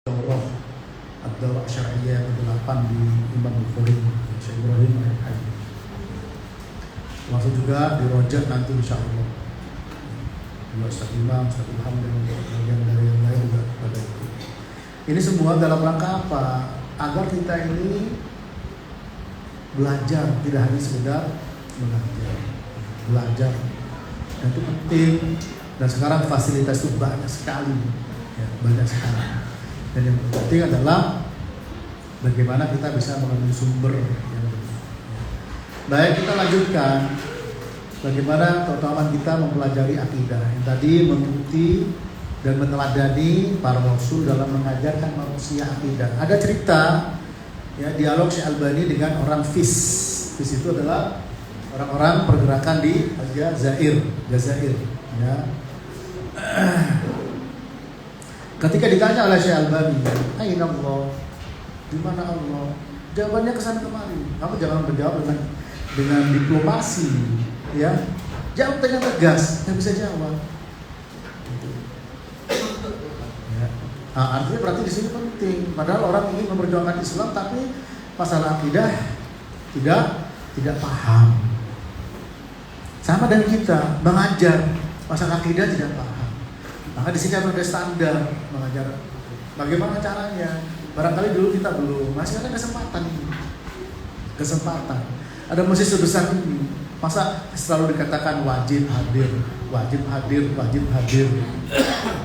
daurah ad-daurah syar'iyyah ke-8 di Imam Bukhari Syekh Ibrahim Al-Hayy. Langsung juga dirojak nanti insyaallah. Dua Ustaz Imam, Ustaz Ilham dan bagian dari yang lain juga pada itu. Ini semua dalam rangka apa? Agar kita ini belajar, tidak hanya sekedar belajar. Dan itu penting. Dan sekarang fasilitas itu banyak sekali, ya, banyak sekali. Dan yang penting adalah bagaimana kita bisa mengambil sumber yang lebih. Baik, kita lanjutkan. Bagaimana keutamaan kita mempelajari akidah yang tadi mengikuti dan meneladani para rasul dalam mengajarkan manusia akidah. Ada cerita, ya, dialog Syekh Albani dengan orang Fis. Fis itu adalah orang-orang pergerakan di Jazair, ya. Ketika ditanya oleh Syekh Albani, "Aina Allah?" Di mana Allah? Jawabannya kesana kemari. Kamu jangan menjawab dengan diplomasi, ya. Jawab dengan tegas, nggak bisa jawab. Ya. Nah, artinya berarti di sini penting. Padahal orang ingin memperjuangkan Islam, tapi masalah akidah tidak paham. Sama dengan kita mengajar masalah akidah tidak paham. Maka di sini ada standar mengajar. Bagaimana caranya? Barangkali dulu kita belum. Masih ada kesempatan. Ada masjid sebesar ini. Masa selalu dikatakan wajib hadir.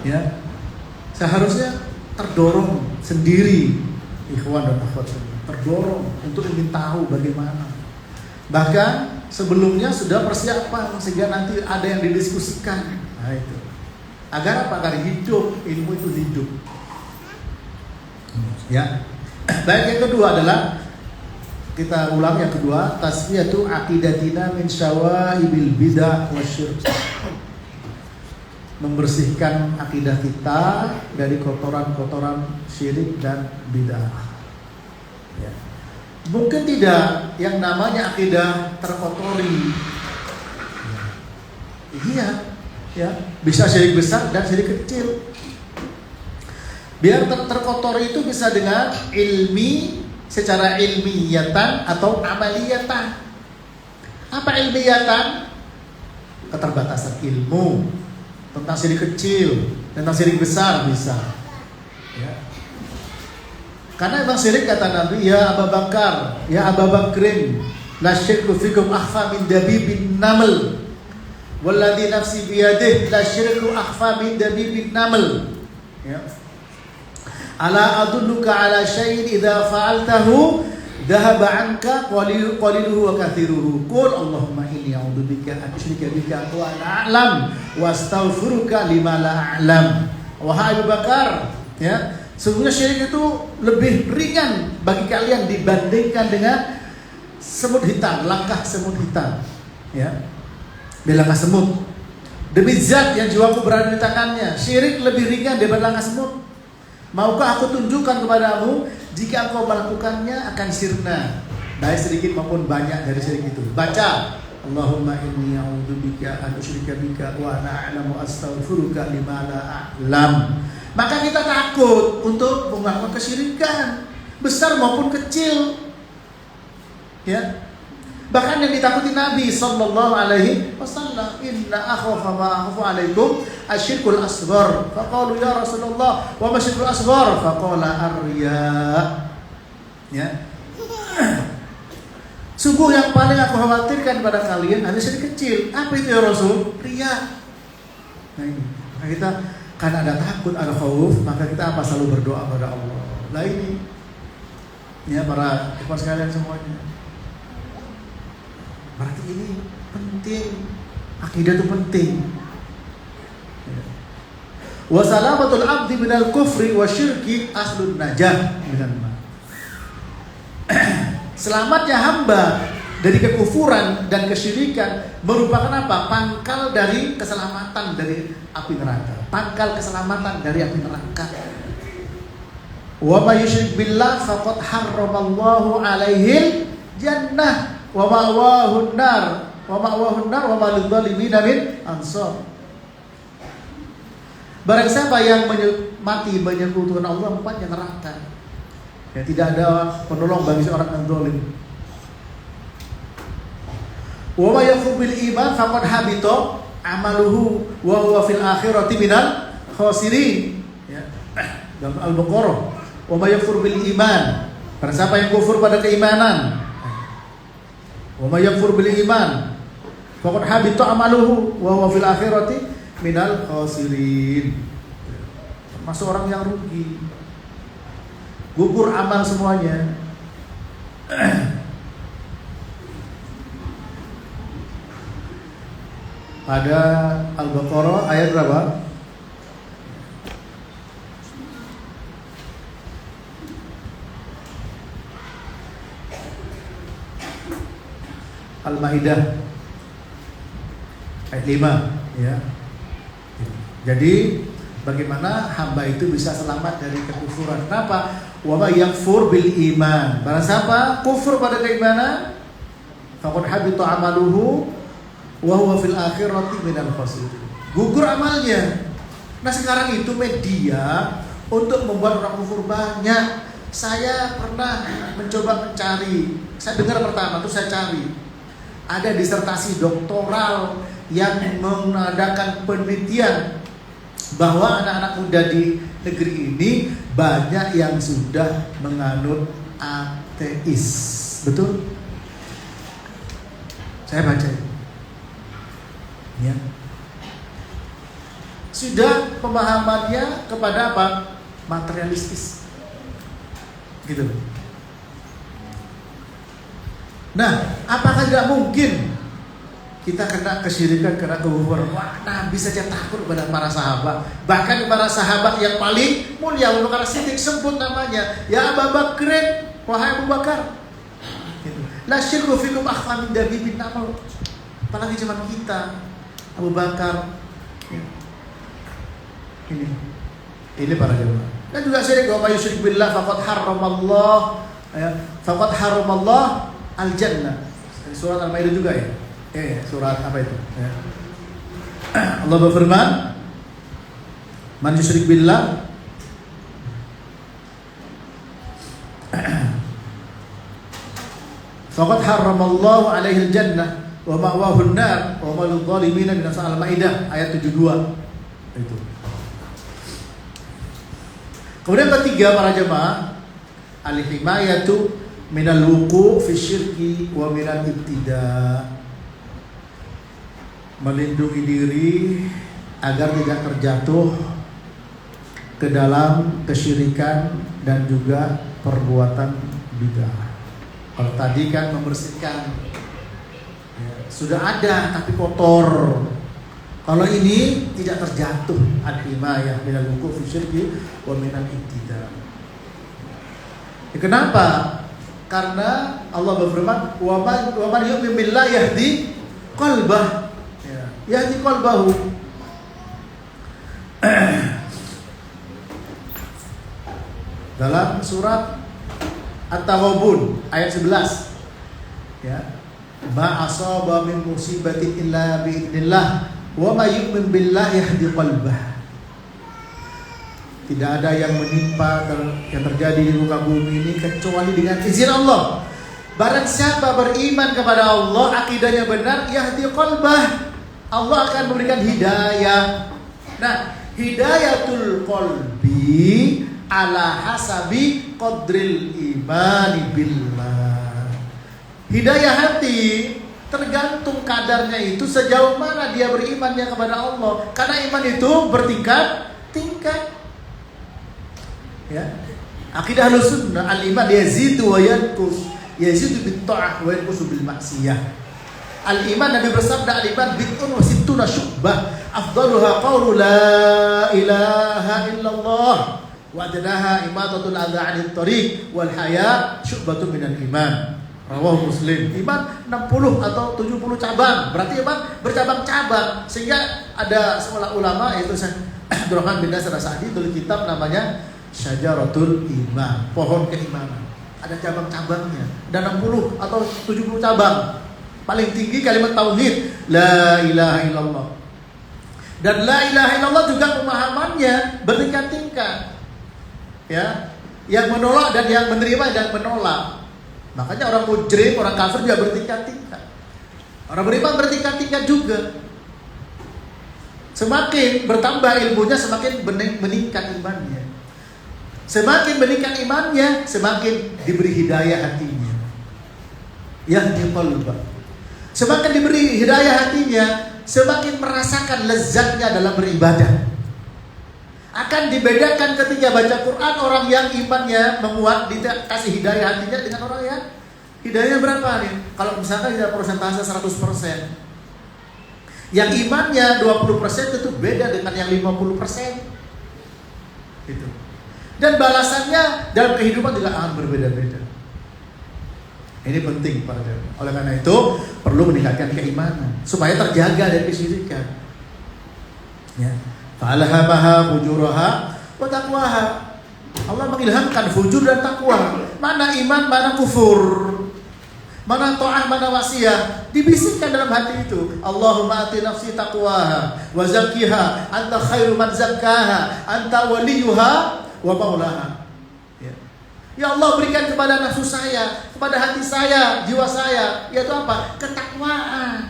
Ya. Seharusnya terdorong sendiri ikhwan dan akhwat, terdorong untuk ingin tahu bagaimana. Bahkan sebelumnya sudah persiapan sehingga nanti ada yang didiskusikan. Nah itu. Agar apa? Agar hidup, ilmu itu hidup. Ya. Baik, yang kedua adalah kita ulang yang kedua, tasfiyatu aqidatina min syawaibil bidah wasyirk. Membersihkan akidah kita dari kotoran-kotoran syirik dan bidah. Ya. Mungkin tidak yang namanya akidah terkotori. Iya, ya, bisa syirik besar dan syirik kecil. Biar terkotori itu bisa dengan secara ilmiyatan atau amaliyatan. Apa ilmiyatan? Keterbatasan ilmu tentang syirik kecil, tentang syirik besar bisa. Ya. Karena emang syirik kata Nabi, ya Abu Bakar, ya Abu Bakrin, la syirku fikum akhfa min dabibin naml. Walladzi nafsi biyadihi la syirku akhfa min dabibin naml. Ya. Ala adulluka ala syai'in idza fa'altahu dhahaba 'anka qaliluhu wa kathiruhu. Qul Allahumma inni a'udzubika an usyrika bika wa ana a'lam wa astaghfiruka lima la a'lam. Wahai Abu Bakar, ya, sesungguhnya syirik itu lebih ringan bagi kalian dibandingkan dengan semut hitam, langkah semut hitam, ya. Langkah semut. Demi zat yang jiwaku berada di tangannya, syirik lebih ringan daripada langkah semut. Maukah aku tunjukkan kepadamu jika engkau melakukannya akan sirna, baik sedikit maupun banyak dari syirik itu. Baca, Allahumma inni a'udzubika an usyrika bika wa ana a'lamu astaghfiruka lima la a'lam. Maka kita takut untuk melakukan kesyirikan, besar maupun kecil. Ya. Bahkan yang ditakuti Nabi sallallahu alaihi wasallam, inna akhafa ma akhafu alaikum asyirkul asghar. Faqalu ya Rasulullah, wa ma syirkul asghar? Faqala ar-riya. Ya. Sungguh yang paling aku khawatirkan pada kalian adalah syirik kecil. Apa itu ya Rasul? Riya. Nah ini. Nah, kita karena ada takut, ada khauf, maka kita apa? Selalu berdoa pada Allah. Nah ini. Ya para ikhwan sekalian semuanya. Berarti ini penting. Akidah itu penting. Wa salamatul abdi minal kufri wa syirki aslun najah minan ma. Selamatnya hamba dari kekufuran dan kesyirikan merupakan apa? Pangkal dari keselamatan dari api neraka. Pangkal keselamatan dari api neraka. Wa may yusyrik billah faqad harramallahu alaihil jannah wa ma'wahun nar wa ma lidzalimin min ansar. Barang siapa yang mati banyak kebutuhan Allah, empatnya neraka. Ya, tidak ada penolong bagi seorang yang zalim. Wa may yakfur bil iman faqad habita amaluhu wa huwa fil akhirati minal khasirin. Ya. Dalam Al-Baqarah, wa may yakfur bil iman, barang siapa yang kufur pada keimanan. Wa may yakfur bil iman faqad habita amaluhu wa huwa fil akhirati minal khasirin. Termasuk orang yang rugi. Gugur amal semuanya. Pada Al-Baqarah ayat berapa? Al-Maidah ayat 5, ya. Jadi bagaimana hamba itu bisa selamat dari kekufuran? Kenapa? Wa may yakfur bil iman. Barang siapa kufur pada keimanan, faqad habita amaluhu wa huwa fil akhirati minal khasirin. Gugur amalnya. Nah, sekarang itu media untuk membuat orang kufur banyak. Saya pernah mencoba mencari. Saya dengar pertama terus saya cari. Ada disertasi doktoral yang mengadakan penelitian bahwa anak-anak muda di negeri ini banyak yang sudah menganut ateis. Betul? Saya baca itu. Ya. Sudah pemahamannya kepada apa? Materialistis. Gitu. Nah, apakah tidak mungkin kita kena kesyirikan, kena kekufuran? Wah, Nabi saja takut kepada para sahabat. Bahkan para sahabat yang paling mulia, Abu Bakar Siddiq, sebut namanya, ya Abu Bakr, wahai Abu Bakar. La syirku fikum akhfa min dabibin namal. Apalagi zaman kita, Abu Bakar. Ini para jemaah. Dan juga syirik, wa may yusyrik billah faqad haramallah, ya, faqad haramallah al-jannah. Surat Al-Maidah juga ya. Surat apa itu? Ya. Allah berfirman, man yusyrik billah faqad haramallahu alaihi al-jannah wa ma'wahu an-nar wa ma lidh-dhalimin min asal Al-Maidah ayat 72. Itu. Kemudian ketiga para jemaah, al-himayatu minal wuqu' fi syirki wa minal ibtida'. Melindungi diri agar tidak terjatuh ke dalam kesyirikan dan juga perbuatan bid'ah. Kalau tadi kan membersihkan, ya, sudah ada tapi kotor. Kalau ini tidak terjatuh, al-himayah minal wuqu' fi syirki wa minal ibtida'. Ya, kenapa? Karena Allah berfirman, wa man yu'min billahi yahdi qalbah. Yahdi qalbahu. Dalam surat At-Taghabun ayat 11, ya, ma asaba min musibatin illa bi idznillah wa may yu'min billahi yahdi qalbah. Tidak ada yang menimpa yang terjadi di muka bumi ini kecuali dengan izin Allah. Barang siapa beriman kepada Allah, akidahnya benar, yahdi qalbah, Allah akan memberikan hidayah. Nah, hidayatul qalbi ala hasabi qadril imani billah. Hidayah hati tergantung kadarnya itu sejauh mana dia berimannya kepada Allah. Karena iman itu bertingkat-tingkat. Ya. Akidah Ahlussunnah, al-iman yazidu wa yanqus, yazidu bit ta'ah wa yanqusu bil maksiyah. Al-iman, Nabi bersabda, al-iman bid'un wa sittuna syu'bah, afdaluha qawlu la ilaha illallah wa adnaha imatatul adza 'anil thariq wal haya syu'batun minal iman. Rawahu Muslim. Iman 60 atau 70 cabang. Berarti iman bercabang-cabang. Sehingga ada sekolah ulama, yaitu Abdurrahman bin Nasir As-Sa'di, tulis kitab namanya Syajaratul Iman, pohon keimanan. Ada cabang-cabangnya. Ada 60 atau 70 cabang. Paling tinggi kalimat tauhid, la ilaha illallah. Dan la ilaha illallah juga pemahamannya bertingkat-tingkat. Ya, yang menolak dan yang menerima dan menolak. Makanya orang mujrim, orang kafir juga bertingkat-tingkat. Orang beriman bertingkat-tingkat juga. Semakin bertambah ilmunya, semakin meningkat imannya. Semakin meningkat imannya, semakin diberi hidayah hatinya. Yahdi qalbah. Semakin diberi hidayah hatinya, semakin merasakan lezatnya dalam beribadah. Akan dibedakan ketika baca Quran, orang yang imannya menguat dikasih hidayah hatinya dengan orang yang hidayahnya berapa nih? Kalau misalkan tidak persentase 100%. Yang imannya 20% itu beda dengan yang 50%. Gitu. Dan balasannya dalam kehidupan juga akan berbeda-beda. Ini penting para jemaah. Oleh karena itu perlu meningkatkan keimanan supaya terjaga dari kesyirikan. Ya. Fa'alhamaha fujuraha wa taqwaha. Allah mengilhamkan fujur dan takwa. Mana iman, mana kufur. Mana ta'ah, mana wasiyah. Dibisikkan dalam hati itu. Allahumma ati nafsi taqwaha wa zakkiha anta khairu man zakkaha anta waliyuha wa maulaha. Ya Allah, berikan kepada nafsu saya, kepada hati saya, jiwa saya, yaitu apa? Ketakwaan.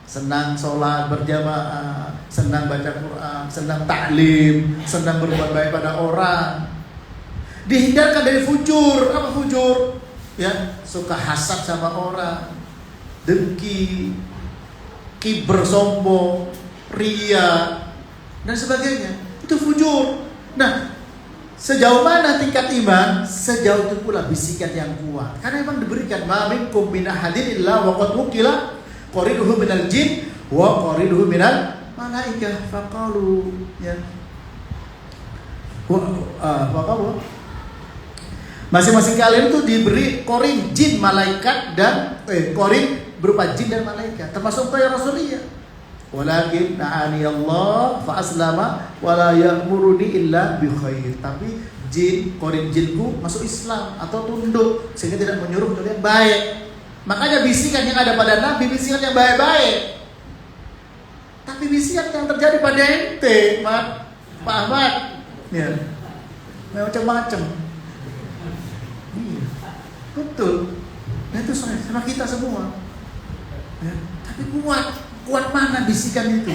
Senang sholat berjamaah, senang baca Quran, senang ta'lim, senang berbuat baik pada orang. Dihindarkan dari fujur. Apa fujur? Ya, suka hasad sama orang, dengki, kiber, sombong, ria, dan sebagainya. Itu fujur. Nah, sejauh mana tingkat iman, sejauh itu pula bisikan yang kuat. Karena memang diberikan ma minkum min ahadin illa wa qad wukila qariduhu minal jin wa qariduhu minal malaikah faqalu ya. Faqalu masing-masing kalian itu diberi korin jin malaikat dan korin berupa jin dan malaikat, termasuk ya Rasulullah. Walakin na'ani Allah fa aslama wala ya'muruni illa bi khair. Tapi jin, korin jinku masuk Islam atau tunduk sehingga tidak menyuruh kecuali yang baik. Makanya bisikan yang ada pada Nabi bisikan yang baik-baik. Tapi bisikan yang terjadi pada ente, Pak Ahmad, ya, macam-macam. Iya, betul. Nah itu sama kita semua. Ya, tapi kuat mana bisikan itu?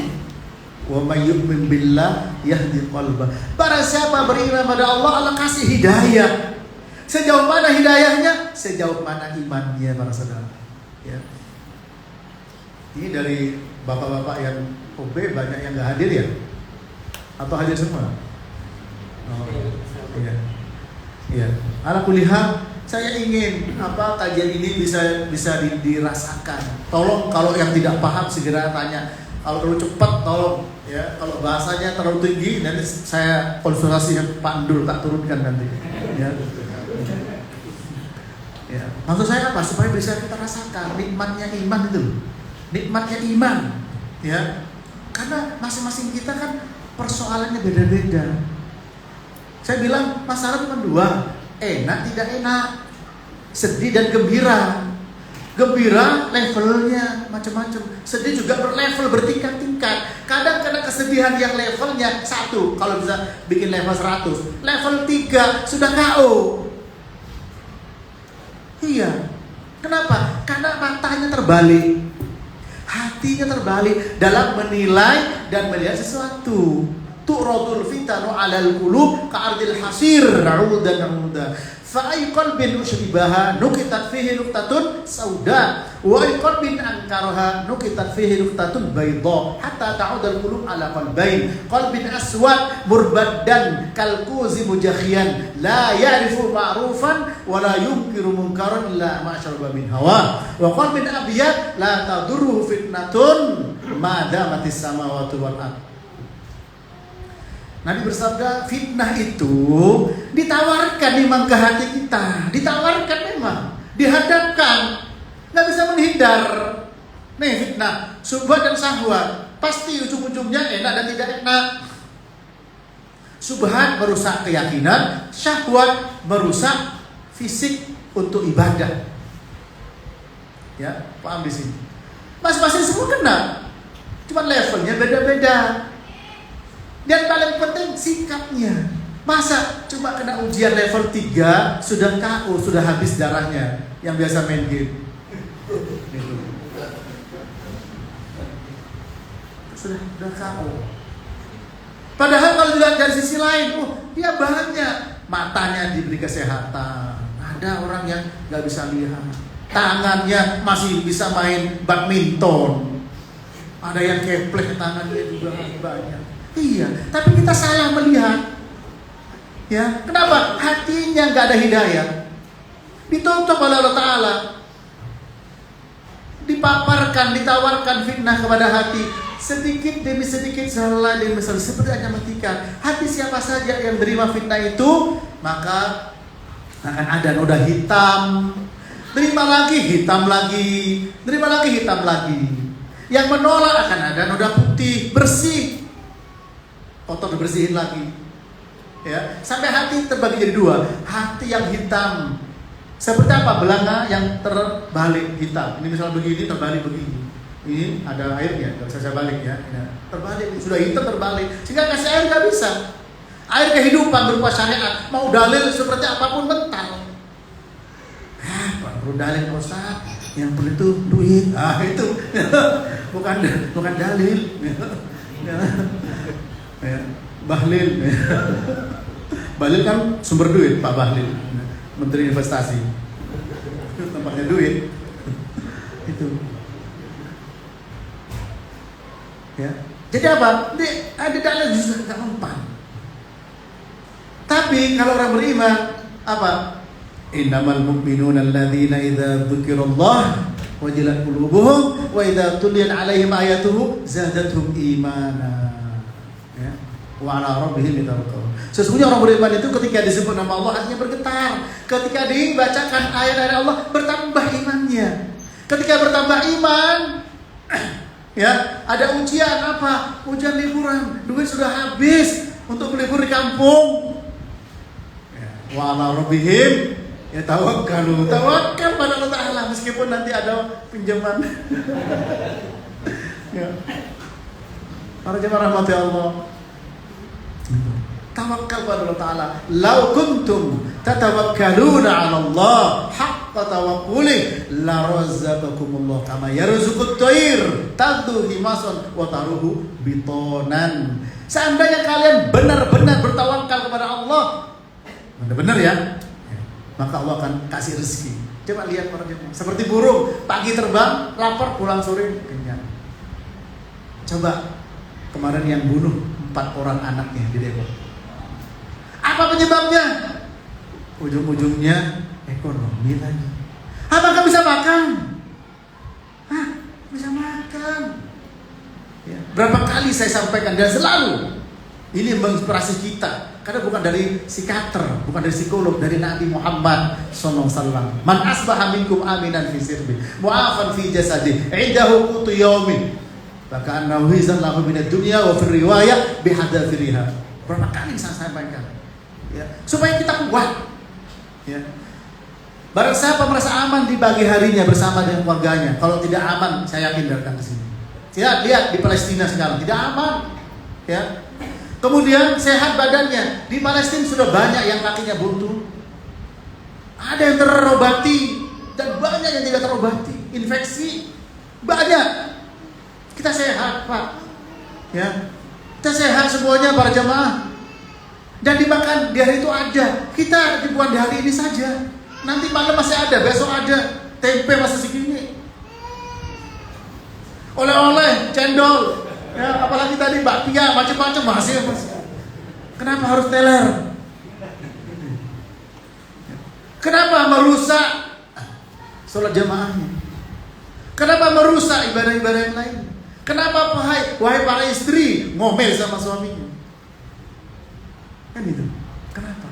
Wa may yu'min billah yahdi qalbah. Barang siapa beriman pada Allah, Allah kasih hidayah. Sejauh mana hidayahnya? Sejauh mana imannya para saudara. Ya. Ini dari bapak-bapak yang OB banyak yang enggak hadir ya? Atau hadir semua? Oh, iya. Iya. Ala kulli hal, saya ingin kajian ini bisa dirasakan. Tolong kalau yang tidak paham segera tanya. Kalau terlalu cepat tolong ya. Kalau bahasanya terlalu tinggi nanti saya konsultasi Pak Ndul tak turunkan nanti. Ya. Ya. Maksud saya apa? Supaya bisa kita rasakan nikmatnya iman itu. Nikmatnya iman. Ya. Karena masing-masing kita kan persoalannya beda-beda. Saya bilang masalah cuma dua. Enak tidak enak, sedih dan gembira. Gembira levelnya macam-macam, sedih juga berlevel bertingkat-tingkat. Kadang karena kesedihan yang levelnya 1, kalau bisa bikin level 100, level 3 sudah KO. Iya. Kenapa? Karena matanya terbalik, hatinya terbalik dalam menilai dan melihat sesuatu. Tu'radul fitanu 'alal qulub ka'ardil hasir ra'udan fa ay qalbin ushribaha nukitat fihi nuqtatun sauda wa ay qalbin ankaraha nukitat fihi nuqtatun bayda hatta ta'udal qulub 'ala qalbain qalbin aswad murbaddan kal kuzi mujakhiyan la ya'rifu ma'rufan wa la yunkiru munkaran illa ma syaraba min hawa wa qalbin abyad la tadurruhu fitnatun ma damatis samawati wal ardh. Nabi bersabda, fitnah itu ditawarkan memang ke hati kita, ditawarkan memang, dihadapkan, nggak bisa menghindar. Nih fitnah, syubhat dan syahwat, pasti ujung-ujungnya enak dan tidak enak. Syubhat merusak keyakinan, syahwat merusak fisik untuk ibadah. Ya, paham di sini? Masing-masing semua kena, cuma levelnya beda-beda. Dan paling penting sikapnya. Masa cuma kena ujian level 3 sudah KO, sudah habis darahnya yang biasa main game. Gitu. Sudah KO. Padahal kalau dilihat dari sisi lain, dia banyak. Matanya diberi kesehatan. Ada orang yang nggak bisa lihat. Tangannya masih bisa main badminton. Ada yang keplek tangannya juga banyak. Iya, tapi kita salah melihat. Ya, kenapa? Hatinya nggak ada hidayah. Ditutup oleh Allah Ta'ala. Dipaparkan, ditawarkan fitnah kepada hati. Sedikit demi sedikit, salah demi salah. Seperti hanya matikan. Hati siapa saja yang terima fitnah itu, maka akan ada noda hitam. Terima lagi, hitam lagi. Terima lagi, hitam lagi. Yang menolak akan ada noda putih, bersih. Kotor dibersihin lagi. Ya, sampai hati terbagi jadi 2. Hati yang hitam seperti apa? Belanga yang terbalik hitam. Ini misalnya begini, terbalik begini. Ini ada airnya, nggak bisa saya balik ya. Terbalik, sudah hitam terbalik. Sehingga kasih air nggak bisa. Air kehidupan berupa syariat. Mau dalil seperti apapun mental. Perlu dalil Ustaz. Yang perlu itu duit. Itu bukan dalil. Bahlil. Bahlil kan sumber duit, Pak Bahlil, Menteri Investasi. Itu tempatnya duit. Itu. Ya. Jadi apa? Ada dalil justru enggak mempan. Tapi kalau orang beriman apa? Innamal mu'minuna alladzina idza dzukirallah wajilat qulubuhum wa idza tuliyat 'alaihim ayatuhu zadatuhum imana. Ya. Wa 'ala rabbihim yatawakkalun. Sesungguhnya orang beriman itu ketika disebut nama Allah hatinya bergetar. Ketika dibacakan ayat-ayat Allah bertambah imannya. Ketika bertambah iman, ya, ada ujian apa? Ujian liburan, duit sudah habis untuk melibur di kampung. Wa 'ala rabbihim yatawakkalun. Tawakal pada Allah Ta'ala meskipun nanti ada pinjaman. Ya. Para jemaah rahmati Allah. Tawakkal pada Allah Ta'ala. Lau kuntum tatawakkaluna 'ala Allah haqqa tawakkuli la razaqakumullah kama yarzuqut thair tadhu himasan wa taruhu bitonan. Seandainya kalian benar-benar bertawakal kepada Allah, benar-benar ya, maka Allah akan kasih rezeki. Coba lihat para jemaah, seperti burung, pagi terbang, lapar, pulang sore kenyang. Coba kemarin yang bunuh 4 orang anaknya di Depok. Apa penyebabnya? Ujung-ujungnya ekonomi lagi. Apakah bisa makan? Bisa makan. Ya. Berapa kali saya sampaikan dan selalu ini menginspirasi kita. Karena bukan dari psikiater, bukan dari psikolog, dari Nabi Muhammad SAW. Man asbaha minkum aminan fi sirbi, mu'afan fi jasadi, indahu qutu yawmi. Maka annahu hizallahu minad dunya wa fir riwayah bihadzafiriha. Berapa kali saya sampaikan? Ya, supaya kita kuat. Ya. Barang siapa merasa aman di pagi harinya bersama dengan keluarganya, kalau tidak aman, saya yakin datang ke sini. Lihat di Palestina sekarang tidak aman. Ya. Kemudian sehat badannya. Di Palestina sudah banyak yang kakinya buntu. Ada yang terobati dan banyak yang tidak terobati. Infeksi banyak. Kita sehat, Pak. Ya. Kita sehat semuanya para jemaah. Dan dimakan di hari itu ada. Kita dibuat di hari ini saja. Nanti malam masih ada, besok ada. Tempe masih segini. Oleh-oleh, cendol. Ya, apalagi tadi bakpia, macam-macam masih. Kenapa harus teler? Kenapa merusak sholat jamaahnya? Kenapa merusak ibadah-ibadah yang lain? Kenapa wahai para istri ngomel sama suaminya? Kan itu. Kenapa?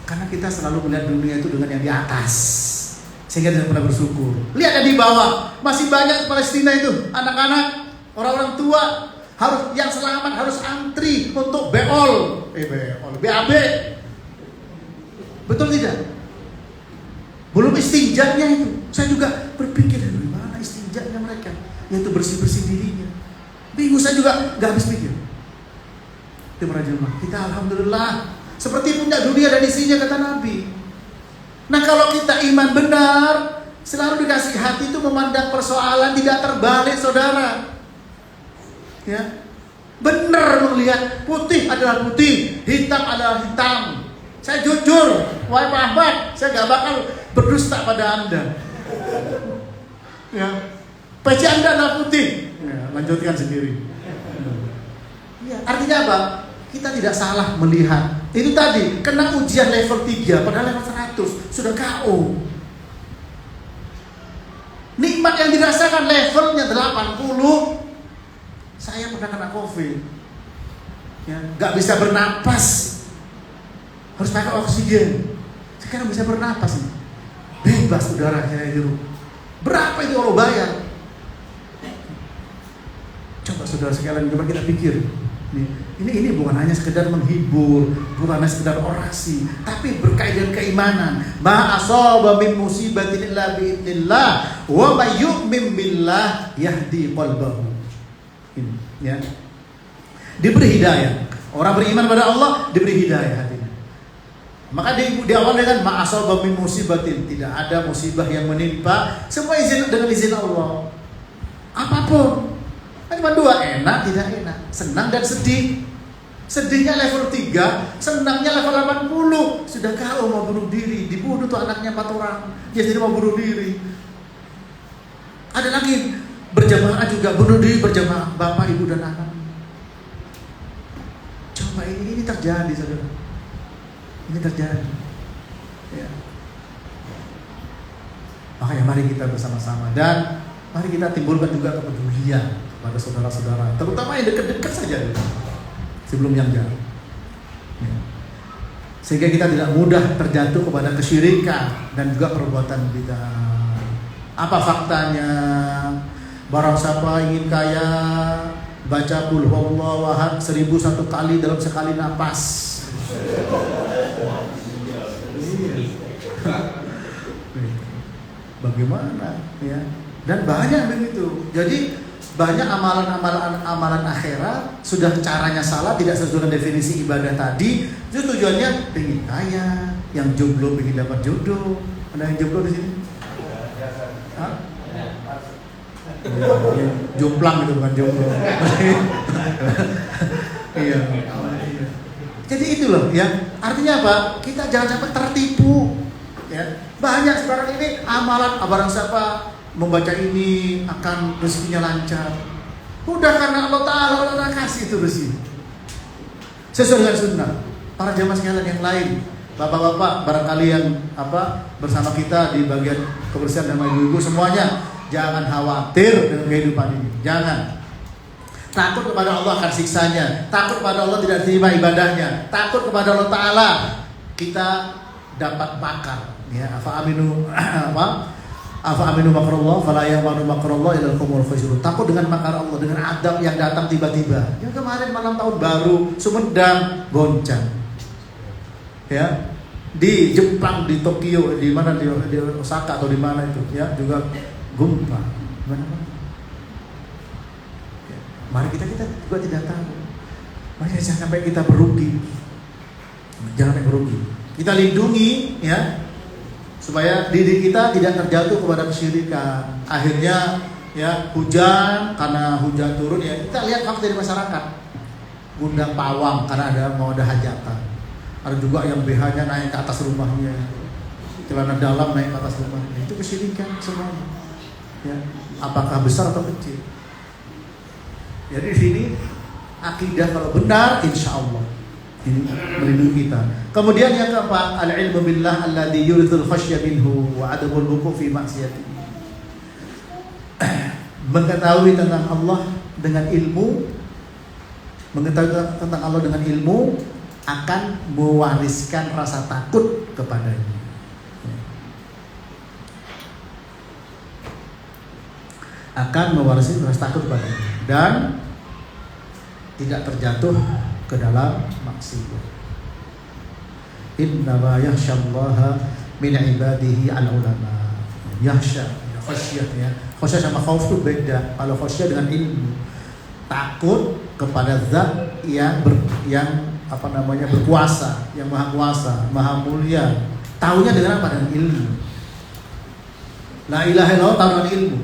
Karena kita selalu melihat dunia itu dengan yang di atas, sehingga tidak pernah bersyukur. Lihat yang di bawah, masih banyak Palestina itu, anak-anak, orang-orang tua harus yang selamat harus antri untuk BAB. Betul tidak? Belum istinjanya itu. Saya juga berpikir dari mana istinjanya mereka, yaitu bersih-bersih dirinya. Bingung, saya juga gak habis pikir. Itu para jemaah, kita alhamdulillah seperti punya dunia dan isinya kata Nabi. Nah kalau kita iman benar, selalu dikasih hati itu memandang persoalan tidak terbalik saudara. Ya, benar melihat putih adalah putih, hitam adalah hitam. Saya jujur, wahai Pak Ahmad, saya gak bakal berdusta pada Anda. Ya, peci Anda adalah putih. Ya, lanjutkan sendiri. Ya, artinya apa? Kita tidak salah melihat. Itu tadi, kena ujian level 3 padahal level 100 sudah KO. Nikmat yang dirasakan levelnya 80. Saya pernah kena COVID. Ya, gak bisa bernapas. Harus pakai oksigen. Sekarang bisa bernapas nih. Bebas udara saya hirup. Berapa itu Allah bayar? Coba saudara sekalian, coba kita pikir. Ini bukan hanya sekedar menghibur, bukan hanya sekedar orasi, tapi berkaitan keimanan. Ma asaba min musibatin illa bi idznillah wa may yu'min billah yahdi qalbahu. Ini, ya. Diberi hidayah. Orang beriman pada Allah diberi hidayah hatinya. Maka diawali dengan ma asaba min musibatin, tidak ada musibah yang menimpa, semua izin dengan izin Allah. Apapun. Cuma dua, enak tidak enak, senang dan sedih. Sedihnya level 3, senangnya level 80. Sudah kau mau bunuh diri, dibunuh tuh anaknya 4 orang. Dia sendiri mau bunuh diri. Ada lagi berjamaah juga bunuh diri berjamaah, bapak, ibu dan anak. Coba ini terjadi saudara. Ini terjadi. Ya. Makanya mari kita bersama-sama dan mari kita timbulkan juga kepedulian pada saudara-saudara, terutama yang dekat-dekat saja sebelum yang jauh. Ya. Sehingga kita tidak mudah terjatuh kepada kesyirikan dan juga perbuatan bidah. Apa faktanya? Barang siapa ingin kaya, baca qul huwallahu ahad 1001 kali dalam sekali napas. Bagaimana ya? Dan banyak begitu. Jadi banyak amalan akhirat sudah caranya salah, tidak sesuai dengan definisi ibadah tadi. Itu tujuannya pengen kaya, yang jomblo pengen dapat jodoh. Ada yang jomblo di sini? Hah? Ya, jomplang itu bukan jomblo. Iya. Jadi itu loh ya. Artinya apa? Kita jangan sampai tertipu. Ya. Banyak sekarang ini amalan barang siapa membaca ini akan rezekinya lancar. Udah karena Allah Ta'ala kasih itu rezeki. Sesuai dengan sunnah. Para jamaah sekalian yang lain, bapak-bapak barangkali yang bersama kita di bagian kebersihan dan ibu-ibu semuanya, jangan khawatir dengan kehidupan ini. Jangan. Takut kepada Allah akan siksanya. Takut kepada Allah tidak terima ibadahnya. Takut kepada Allah Ta'ala kita dapat bakar. Ya, afa aminu makrullah fala ya'manu makrullah illa al-qaumul khasirun. Takut dengan makar Allah, dengan adab yang datang tiba-tiba. Yang kemarin malam tahun baru Sumedang goncang. Ya. Di Jepang, di Tokyo, di mana di Osaka atau di mana itu, ya, juga gempa. Mana-mana. Ya. Mari kita juga tidak tahu. Mari jangan sampai kita merugi. Jangan sampai merugi. Kita lindungi ya, supaya diri kita tidak terjatuh kepada kesyirikan. Akhirnya ya hujan, karena hujan turun ya kita lihat fakta dari masyarakat. Gundang pawang karena mau ada hajatan. Ada juga yang BH-nya naik ke atas rumahnya, celana dalam naik ke atas rumahnya. Itu kesyirikan semuanya. Ya, apakah besar atau kecil? Jadi di sini akidah kalau benar, insya Allah ini melindungi kita. Kemudian yang keempat, al-ilmu billah alladhi yurithul khasyya minhu wa adamul wuqu' fi maksiyati. Mengetahui tentang Allah dengan ilmu, mengetahui tentang Allah dengan ilmu akan mewariskan rasa takut kepadanya. Akan mewariskan rasa takut kepadanya dan tidak terjatuh ke dalam maksiat. Inna ma yakhsyallaha min ibadihi al-ulama. Yakhsya, khasyah ya. Khasyah sama khauf itu beda. Kalau khasyah dengan ilmu, takut kepada zat berkuasa, yang maha kuasa, maha mulia. Taunya dengan apa? Dengan ilmu. La ilaha illallah tahu dengan ilmu.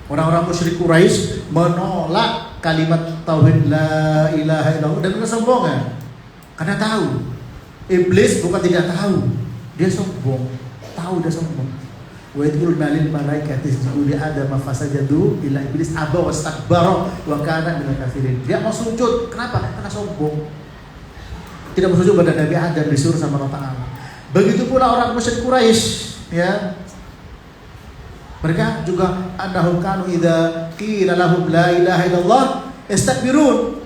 Orang-orang musyrik Quraisy menolak kalimat tauhid la ilaha illallah dengan kesombongan. Karena tahu iblis bukan tidak tahu, dia sombong, tahu dia sombong. Wa idhulna lil malaikati isjudu li Adam fasajadu illa iblis aba wastakbara wa kana minal kafirin. Dia mau sujud, kenapa? Karena sombong. Tidak mau sujud pada Nabi Adam, disuruh sama Allah Ta'ala. Begitu pula orang musyrik Quraisy, ya. Mereka juga annahum kanu idza qila lahum la ilaha illallah istakbirun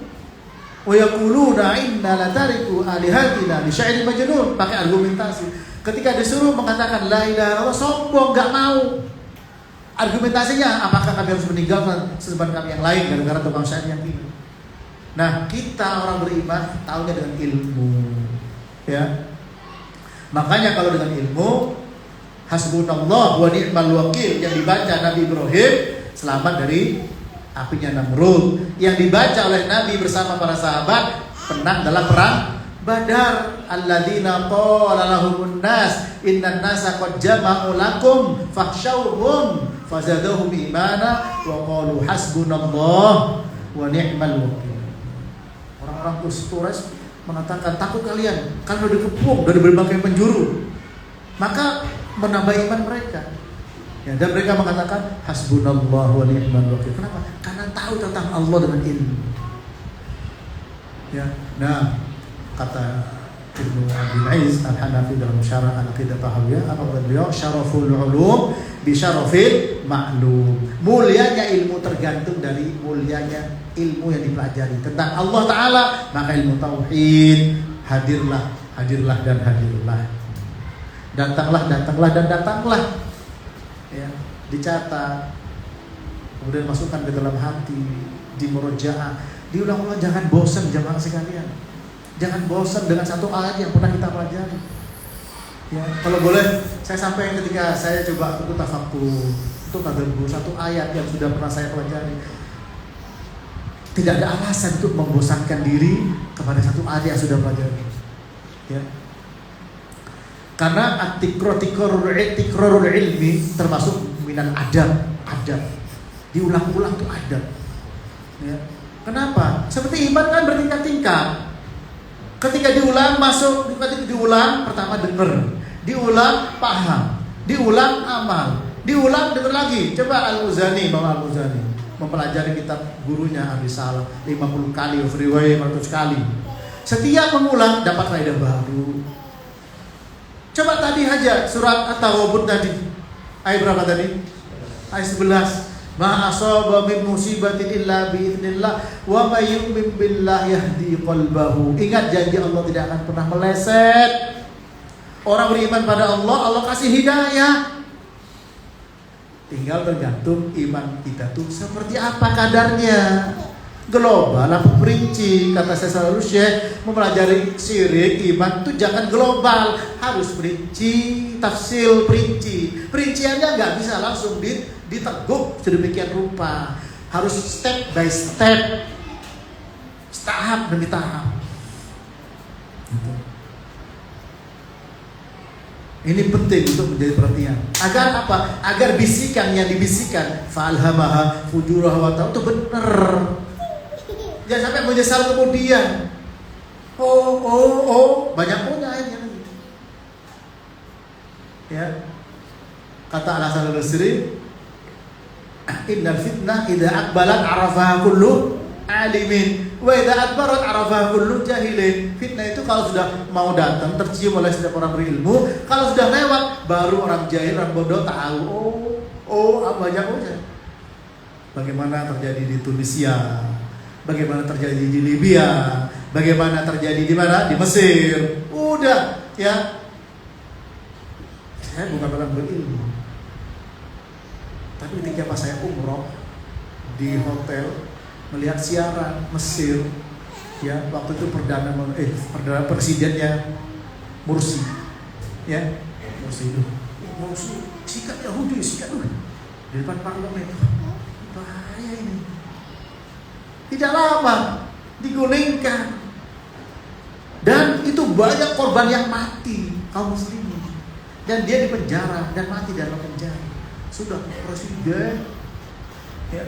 wa yaquluna inna la tariku alihatina li sya'irin majnun. Pakai argumentasi. Ketika disuruh mengatakan la ilaha illallah sombong, enggak mau. Argumentasinya, apakah kami harus meninggalkan sesembahan kami yang lain gara-gara tukang syair yang ini? Nah, kita orang beriman tahunya dengan ilmu, ya. Makanya kalau dengan ilmu, hasbunallah wa ni'mal wakil yang dibaca Nabi Ibrahim selamat dari apinya Namrud, yang dibaca oleh Nabi bersama para sahabat menang dalam perang Badar. Alladzina qala lahumun nas innan nasa qad jama'u lakum fakhshawhum fazadahum imana wa qalu hasbunallah wa ni'mal wakil. Orang-orang Quraisy mengatakan takut kalian udah dikepung dari berbagai penjuru, maka menambah iman mereka. Ya, dan mereka mengatakan hasbunallah wa ni'mal wakil. Kenapa? Karena tahu tentang Allah dengan ilmu. Ya, nah kata Ibnu Abdul Aziz Al-Hanafi dalam Syarah Al-Aqidah Tahawiyah, apa beliau? Syaraful ulum bi syarafil ma'lum. Mulianya ilmu tergantung dari mulianya ilmu yang dipelajari tentang Allah Ta'ala. Maka ilmu tauhid, hadirlah dan hadirlah. Datanglah dan datanglah. Ya, dicatat. Kemudian masukkan ke dalam hati, dimurojaah, diulang-ulang. Jangan bosan jamaah sekalian. Jangan bosan dengan satu ayat yang pernah kita pelajari. Ya, kalau boleh saya sampaikan ketika saya coba untuk tafakkur, untuk tadabbur satu ayat yang sudah pernah saya pelajari. Tidak ada alasan untuk membosankan diri kepada satu ayat yang sudah pelajari. Ya. Karena tikrarul ilmi termasuk minal adab. Diulang-ulang tuh adab. Ya. Kenapa? Seperti iman kan bertingkat-tingkat. Ketika diulang masuk, ketika diulang pertama dengar, diulang paham, diulang amal, diulang dengar lagi. Coba Imam Al-Muzani mempelajari kitab gurunya Ar-Risalah 50 kali, riwayat 100 kali. Setiap mengulang dapat faedah baru. Coba tadi aja surat At-Taghabun tadi. Ayat berapa tadi? Ayat 11. Ma asaba min musibatin illa bi idznillah wa may yu'min billahi yahdi qalbahu. Ingat janji Allah tidak akan pernah meleset. Orang beriman pada Allah, Allah kasih hidayah. Tinggal tergantung iman kita tuh seperti apa kadarnya. Global apa perinci? Kata saya selalu mempelajari syirik iman tuh jangan global, harus perinci, tafsil perinci. Perinciannya nggak bisa langsung diteguk sedemikian rupa, harus step by step, tahap demi tahap. Ini penting untuk menjadi perhatian. Agar apa? Agar bisikan yang dibisikkan fa'alhamaha fujuraha wa ta'ala itu benar. Jangan sampai menyesal kemudian. Banyak punya ayatnya. Ya. Kata Al-Hasan Al-Basri, innal fitnah idza aqbalat arafaha kullu alimin wa idza adbarat arafaha kullu jahilin. Fitnah itu kalau sudah mau datang tercium oleh setiap orang berilmu, kalau sudah lewat baru orang jahil, orang bodoh tahu. Banyak aja. Bagaimana terjadi di Tunisia, bagaimana terjadi di Libya, bagaimana terjadi di mana? Di Mesir. Udah, ya. Saya bukan orang berilmu. Tapi ketika pas saya umroh di hotel melihat siaran Mesir, ya waktu itu perdana presidennya Mursi, ya Mursi sikat Yahudi, sikat di depan parlemen, bahaya ini. Tidak lama digulingkan. Dan itu banyak korban yang mati, kaum muslimin. Dan dia dipenjara dan mati dalam penjara. Sudah presiden, ya,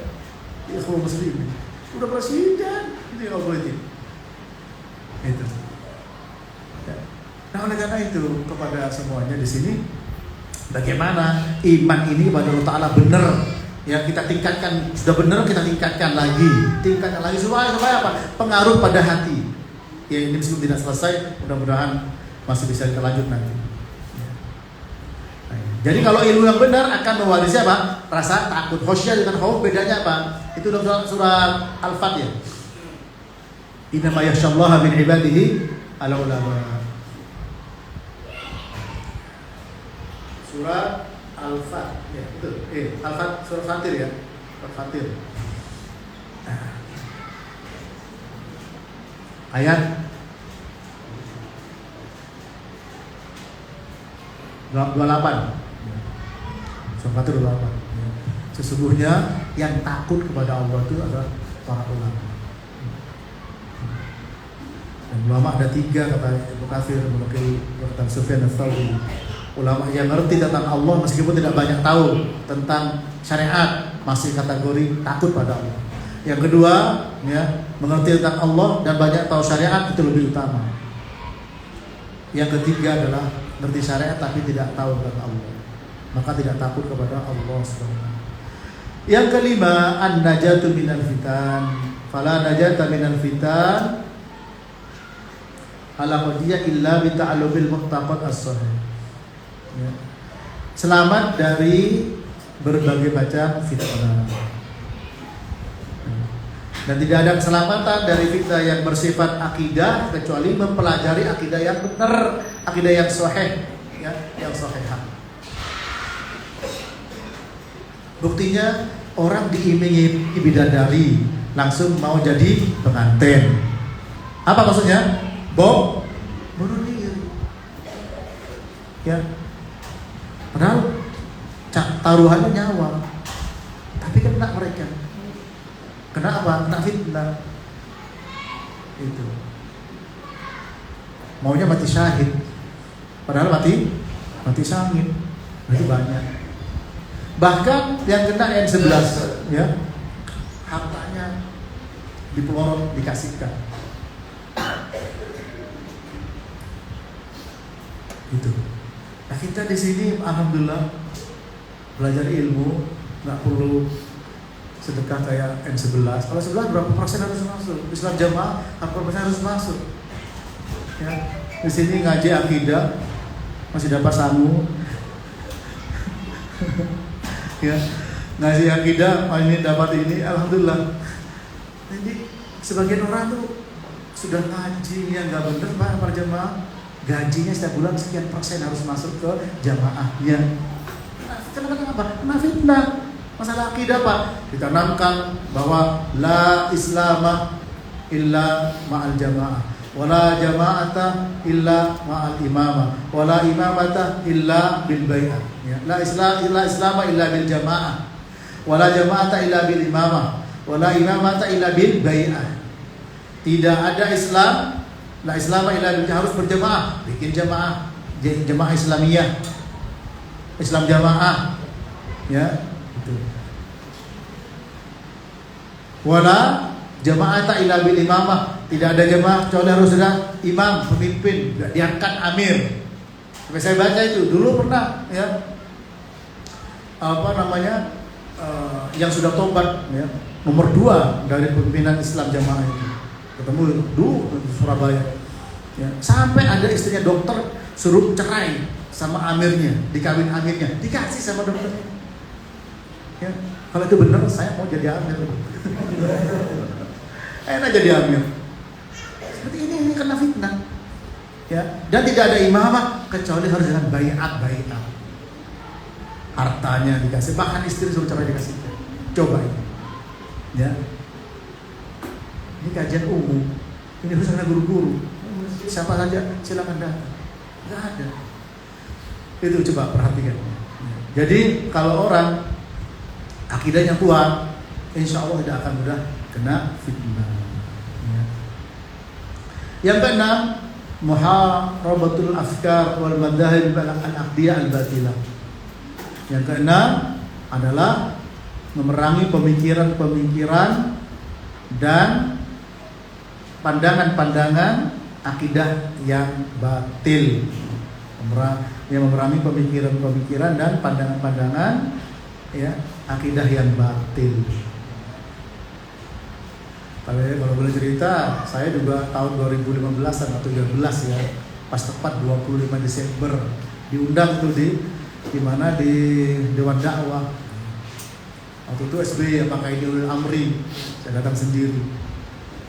kaum muslimin. Sudah presiden, itu yang politik. Itu. Ya. Nah, oleh karena itu kepada semuanya di sini, bagaimana iman ini kepada Allah Ta'ala benar. Ya, kita tingkatkan, sudah benar kita tingkatkan lagi supaya apa? Pengaruh pada hati. Ya, ini meskipun tidak selesai, mudah-mudahan masih bisa kita lanjut nanti. Ya. Nah, jadi kalau ilmu yang benar akan mewarisi apa? Rasa takut. Khosyah dengan khauf bedanya apa? Itu dalam surah Al-Fat ya. Innama yakhsyallaha min ibadihi al-ulama. Surah Al-Fat, ya betul. Al-Fat, surah Fatir ya, Al-Fatir. Ayat 28. Surah Fatir 28. Sesungguhnya yang takut kepada Allah itu adalah para ulama. Dan ulama ada 3 kata Ibnu Katsir, mewakili perkataan Sufyan ats-Tsauri. Ulama yang ngerti tentang Allah meskipun tidak banyak tahu tentang syariat, masih kategori takut pada Allah. Yang kedua, ya, mengerti tentang Allah dan banyak tahu syariat, itu lebih utama. Yang ketiga adalah ngerti syariat tapi tidak tahu tentang Allah, maka tidak takut kepada Allah Subhanahu. Yang kelima, an-najatu minal fitan. Fala najata minal fitan ala qadiyya illa bi ta'allubil muqtaqad as-sahih. Ya. Selamat dari berbagai macam fitnah. Dan tidak ada keselamatan dari fitnah yang bersifat akidah kecuali mempelajari akidah yang benar, akidah yang sahih, ya, yang sahihah. Buktinya orang diiming-imingi bidadari langsung mau jadi pengantin. Apa maksudnya? Bunuh diri. Ya. Padahal taruhannya nyawa, tapi kena mereka. Kena apa? Kena fitnah. Itu. Maunya mati syahid, padahal mati syahid. Itu banyak. Bahkan yang kena N11, ya, hartanya dipelorot, dikasihkan. Itu. Nah, kita di sini alhamdulillah belajar ilmu, nggak perlu sedekah kayak N11. Kalau 11 berapa persen harus masuk? Islam jamaah berapa persen harus masuk? Ya, di sini ngaji akidah masih dapat sangu. Ya, ngaji akidah ini dapat ini, alhamdulillah. Jadi sebagian orang tuh sudah ngaji yang nggak bener, Pak, para jamaah. Gajinya setiap bulan sekian persen harus masuk ke jamaahnya. Kenapa? Kena fitnah. Masalah akidah, Pak. Ditanamkan bahwa la islama illa ma'al jamaah, wala jama'ata illa ma'al imamah, wala imamata illa bil bai'ah. Ya. La islama illa bil jamaah, wala jama'ata illa bil imamah, wala imamata illa bil bai'ah. Tidak ada Islam, la islama illa bil, harus berjamaah, bikin jamaah, jamaah Islamiyah, Islam jamaah, ya, itu. Wala jama'ata illa bil imamah, tidak ada jamaah kecuali harus ada imam, pemimpin, diangkat amir. Sampai saya baca itu dulu pernah, ya, yang sudah tobat, ya, nomor 2 dari pimpinan Islam jamaah itu. Ketemu dulu di Surabaya, ya. Sampai ada istrinya dokter suruh cerai sama amirnya, dikawin amirnya, dikasih sama dokternya. Ya, kalau itu benar saya mau jadi amir. Enak jadi amir. Seperti ini kena fitnah. Ya, dan tidak ada imamah kecuali harus dengan baiat. Hartanya dikasih, bahkan istri suruh cerai dikasih. Coba ini. Ya. Ini kajian umum. Ini harus ada guru-guru. Siapa saja silakan datang. Enggak ada. Itu coba perhatikan. Jadi kalau orang akidahnya kuat, insya Allah tidak akan mudah kena fitnah. Ya. Yang keenam, muharabatul afkar wal madahib al-aqdiyah al-batilah. Yang keenam adalah memerangi pemikiran-pemikiran dan pandangan-pandangan akidah yang batil. Memerangi pemikiran-pemikiran dan pandangan-pandangan ya akidah yang batil. Kalau boleh cerita, saya juga tahun 2015 atau 2013 ya, pas tepat 25 Desember diundang tuh di mana di Dewan Dakwah. Waktu itu SBY pakai Idul Amri, saya datang sendiri.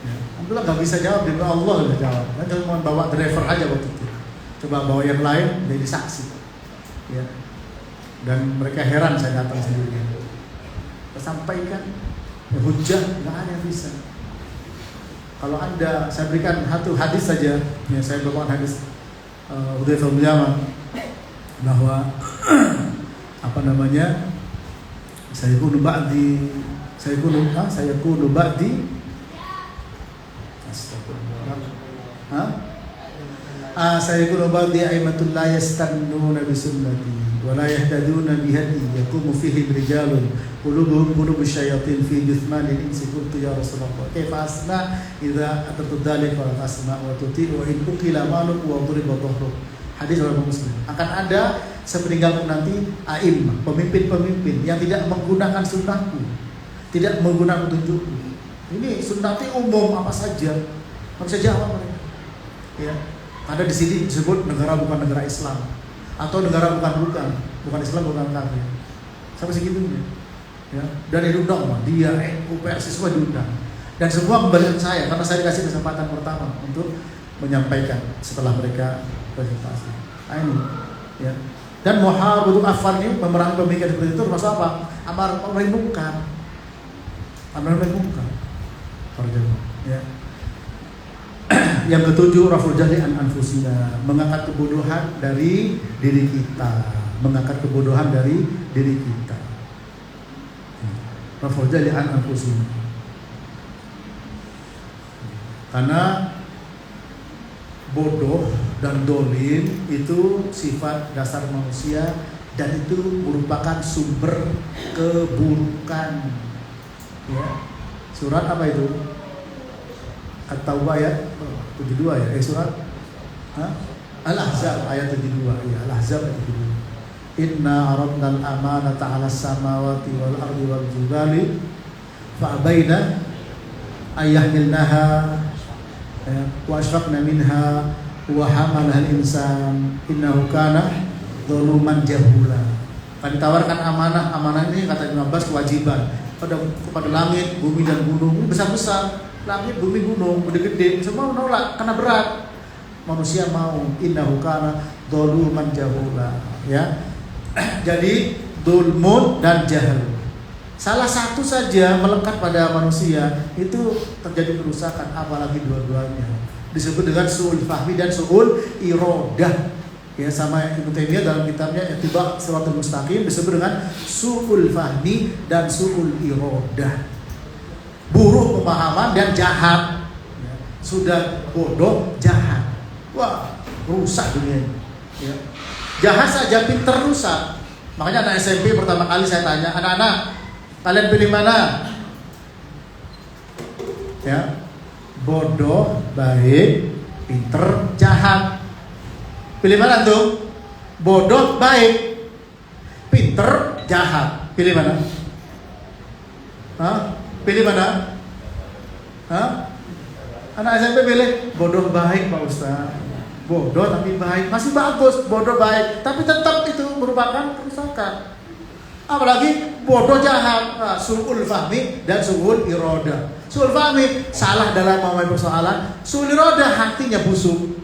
Ya, alhamdulillah nggak bisa jawab, demi Allah nggak jawab. Saya cuma bawa driver aja waktu itu. Coba bawa yang lain jadi saksi. Ya. Dan mereka heran saya datang sendiri. Saya sampaikan ya, hujah nggak ada yang bisa. Kalau Anda, saya berikan satu hadis saja, ya saya bawakan hadis Hudzaifah bin Yaman bahwa apa namanya, saya kunu ba'di aimatul la yastannuna bi sunnati wa la yahtaduna bi hadi yaqumu fihi rijalun qulubuhum qulubus syayatin fi jithmanil insi qultu ya Rasulullah kaifa asna idza atatu dzalika wa tasma wa tuti wa in uqila maluk wa duriba dhahru. Hadis riwayat Muslim. Akan ada sepeninggalku nanti a'immah, pemimpin-pemimpin yang tidak menggunakan sunnahku, tidak menggunakan petunjukku. Ini sunnahnya umum apa saja, nggak bisa jawab mereka. Ya, ada di sini disebut negara bukan negara Islam atau negara bukan Islam bukan kafir. Sampai segitunya. Ya, dan diundang dia, UPRC semua diundang. Dan semua kembali ke saya karena saya dikasih kesempatan pertama untuk menyampaikan setelah mereka presentasi. Nah, ini, ya. Dan muharabatul afkar ini pemerangan pemikiran seperti itu termasuk apa? Amar ma'ruf munkar. Amar ma'ruf munkar. Ya. Yang ketujuh, raful jahli an anfusina, mengangkat kebodohan dari diri kita, Raful jahli an anfusina. Karena bodoh dan dolim itu sifat dasar manusia dan itu merupakan sumber keburukan. Ya. Surat apa itu? At-Taubah ayat 72 ya. Surat Al-Ahzab ayat 72. Ya, Al-Ahzab ayat 72. Inna aradna al-amanata 'ala as-samawati wal ardi wal jibali fa abaina ayyahmilnaha wa asfaqna minha wa hamalaha al-insan innahu kana zaluman jahula. Kan ditawarkan amanah ini kata Ibnu Abbas kewajiban kepada langit, bumi dan gunung. Ini besar-besar. Langit, bumi, gunung, gede-gede, semua menolak karena berat. Manusia mau, innahu kana zaluman jahula, ya. Jadi dzulmun dan jahil. Salah satu saja melekat pada manusia itu terjadi kerusakan, apalagi dua-duanya. Disebut dengan su'ul fahmi dan su'ul iradah. Ya, sama Ibnu Taimiyah dalam kitabnya Ittibaa' Shiratal Mustaqim disebut dengan su'ul fahmi dan su'ul iradah. Buruk pemahaman dan jahat. Ya, sudah bodoh, jahat. Wah, rusak dunia ini. Ya. Jahat saja, pinter rusak. Makanya anak SMP pertama kali saya tanya, anak-anak, kalian pilih mana? Ya, bodoh, baik, pinter, jahat. Pilih mana tuh? Bodoh, baik, pinter, jahat. Pilih mana? Hah? Pilih mana? Hah? Anak SMP pilih bodoh baik Pak Ustaz. Bodoh tapi baik, masih bagus. Bodoh baik, tapi tetap itu merupakan kerusakan. Apalagi bodoh jahat. Nah, su'ul fahmi dan su'ul iradah. Su'ul fahmi salah dalam memahami persoalan. Su'ul iradah hatinya busuk.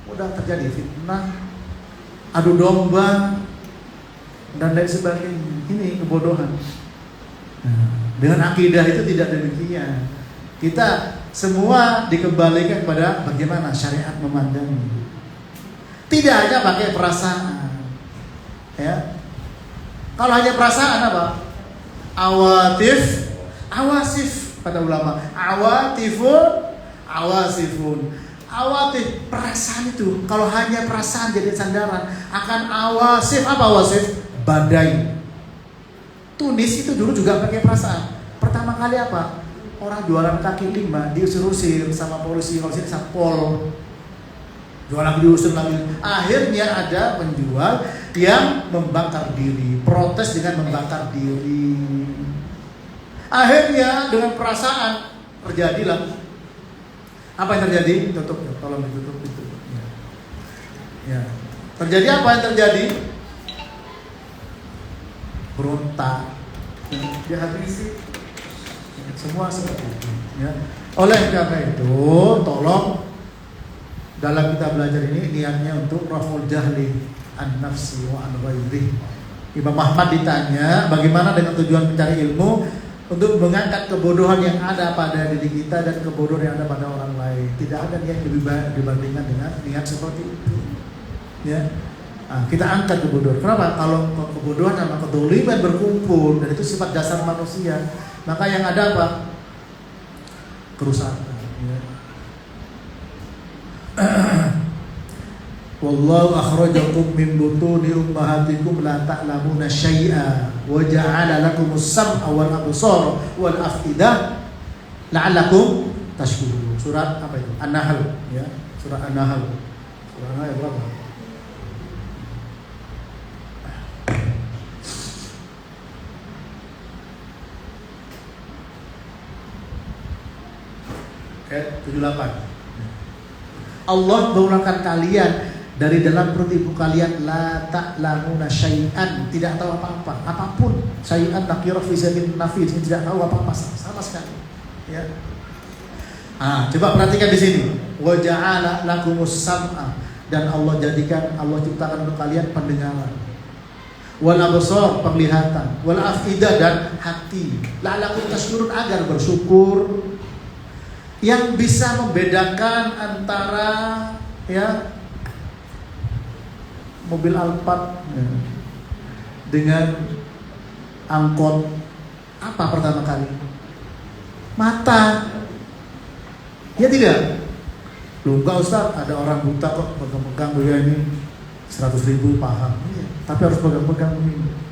Mudah terjadi fitnah, adu domba dan lain sebagainya. Ini kebodohan. Nah, dengan akidah itu tidak demikian. Kita semua dikembalikan kepada bagaimana syariat memandangnya. Tidak hanya pakai perasaan. Ya. Kalau hanya perasaan apa? Awasif kata ulama. Awatifun, awasifun. Awatif, perasaan itu kalau hanya perasaan jadi sandaran, akan awasif. Apa awasif? Badai. Tunis itu dulu juga pakai perasaan. Pertama kali apa? Orang jualan kaki lima diusir-usir sama polisi, kalau sini Satpol. Jualan diusir lagi. Akhirnya ada penjual yang membakar diri, protes dengan membakar diri. Akhirnya dengan perasaan terjadilah. Apa yang terjadi? Tutup, tolong ditutup. Ya. Terjadi apa yang terjadi? Berontak. Dia habisi. Semua seperti itu. Ya. Oleh karena itu, tolong dalam kita belajar ini niatnya untuk raful jahli an nafsi wa an ghairi. Imam Ahmad ditanya, bagaimana dengan tujuan mencari ilmu? Untuk mengangkat kebodohan yang ada pada diri kita dan kebodohan yang ada pada orang lain. Tidak ada niat lebih baik dibandingkan dengan niat seperti itu. Ya, kita angkat kebodohan. Kenapa? Kalau kebodohan sama kedzaliman berkumpul dan itu sifat dasar manusia, maka yang ada apa? Kerusakan. Ya. Wallahu akhrajakum min butuni ummahatikum la ta'lamuna syai'a wa ja'ala lakumus sam'a wal absara wal afidah la'allakum tashkurun. Surat apa itu? An-Nahl, ya. Surat An-Nahl. Surat An-Nahl berapa? Ayat 78. Allah mengurangkan kalian dari dalam perut ibu kalian, la ta'lamuna syai'an, tidak tahu apa-apa, apapun. Syai'an nakirah fi zamin nafi, tidak tahu apa-apa sama sekali. Ya. Coba perhatikan di sini. Wa ja'ala lakumus sam'a, dan Allah jadikan, Allah ciptakan untuk kalian pendengaran. Wal absar, penglihatan, wal afidah, dan hati. La'allakum tashkurun, agar bersyukur. Yang bisa membedakan antara mobil Alphard dengan angkot, apa pertama kali? Mata. Ya tidak? Loh enggak Ustaz, ada orang buta kok pegang-pegang begini 100.000 paham. Tapi harus pegang-pegang begini.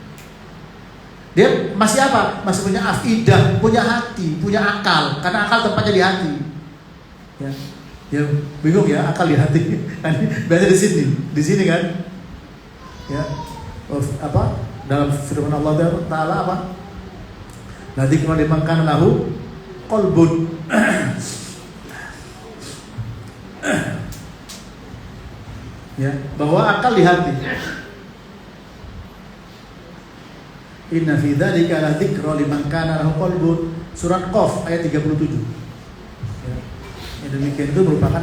Dia masih apa? Masih punya afidah, punya hati, punya akal. Karena akal tempatnya di hati. Ya bingung ya, akal di hati. Biasanya di sini kan? Ya, apa? Dalam firman Allah Taala apa? Nanti kalau dimakan lahu qalbun. Ya, bahwa akal di hati. Inna fi dzalika la dzikra liman kana lahu qalbun. Surat Qaf ayat 37. Ya. Yang demikian itu merupakan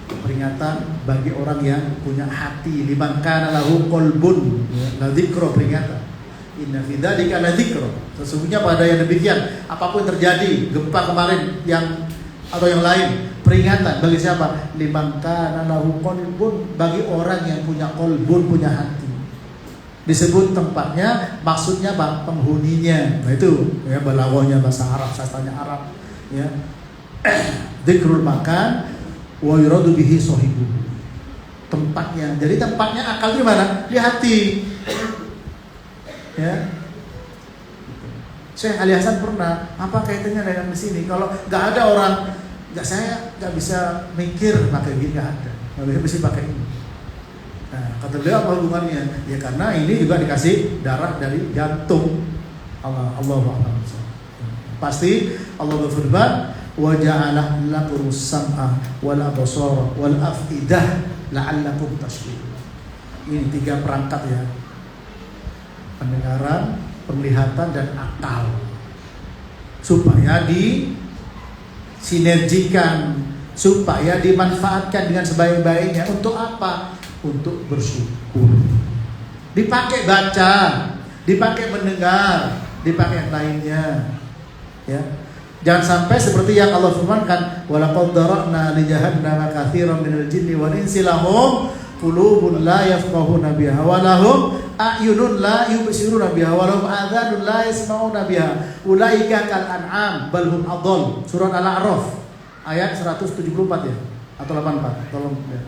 peringatan bagi orang yang punya hati, liman kana lahu qalbun. La dzikra, peringatan. Inna fi dzalika la dzikra. Sesungguhnya pada yang demikian, apapun terjadi, gempa kemarin atau yang lain, peringatan bagi siapa? Liman kana lahu qalbun, bagi orang yang punya qalbun, punya hati. Disebut tempatnya, maksudnya penghuninya. Nah itu ya, balawanya bahasa Arab, sastranya Arab. Ya, dzikrul makan wa yuradu bihi sahibu. Tempatnya. Jadi tempatnya akal di mana? Di hati. Ya. Syekh Ali Hasan pernah, apa kaitannya dengan di sini? Kalau nggak ada orang, saya nggak bisa mikir pakai gini, nggak ada. Nggak bisa pakai ini. Nah, kata beliau apa hubungannya? Ya karena ini juga dikasih darah dari jantung. Allah Akbar. Pasti Allah berfirman, wa ja'ala lakumus sam'a wal absara wal afidah la'allakum tashkurun. Ini 3 perangkat ya. Pendengaran, penglihatan, dan akal. Supaya disinergikan, supaya dimanfaatkan dengan sebaik-baiknya. Untuk apa? Untuk bersyukur. Dipakai baca, dipakai mendengar, dipakai yang lainnya. Ya. Jangan sampai seperti yang Allah firmankan, walaqad dara'na li jahannama katsiran minal jinni wal insi lahum qulubun la yafqahuna biha wa lahum a'yunun la yubsiruna biha wa lahum adhanun la yasma'una biha ulaika kal an'am bal hum adall. Surah Al-A'raf ayat 174 ya atau 84. Tolong ya.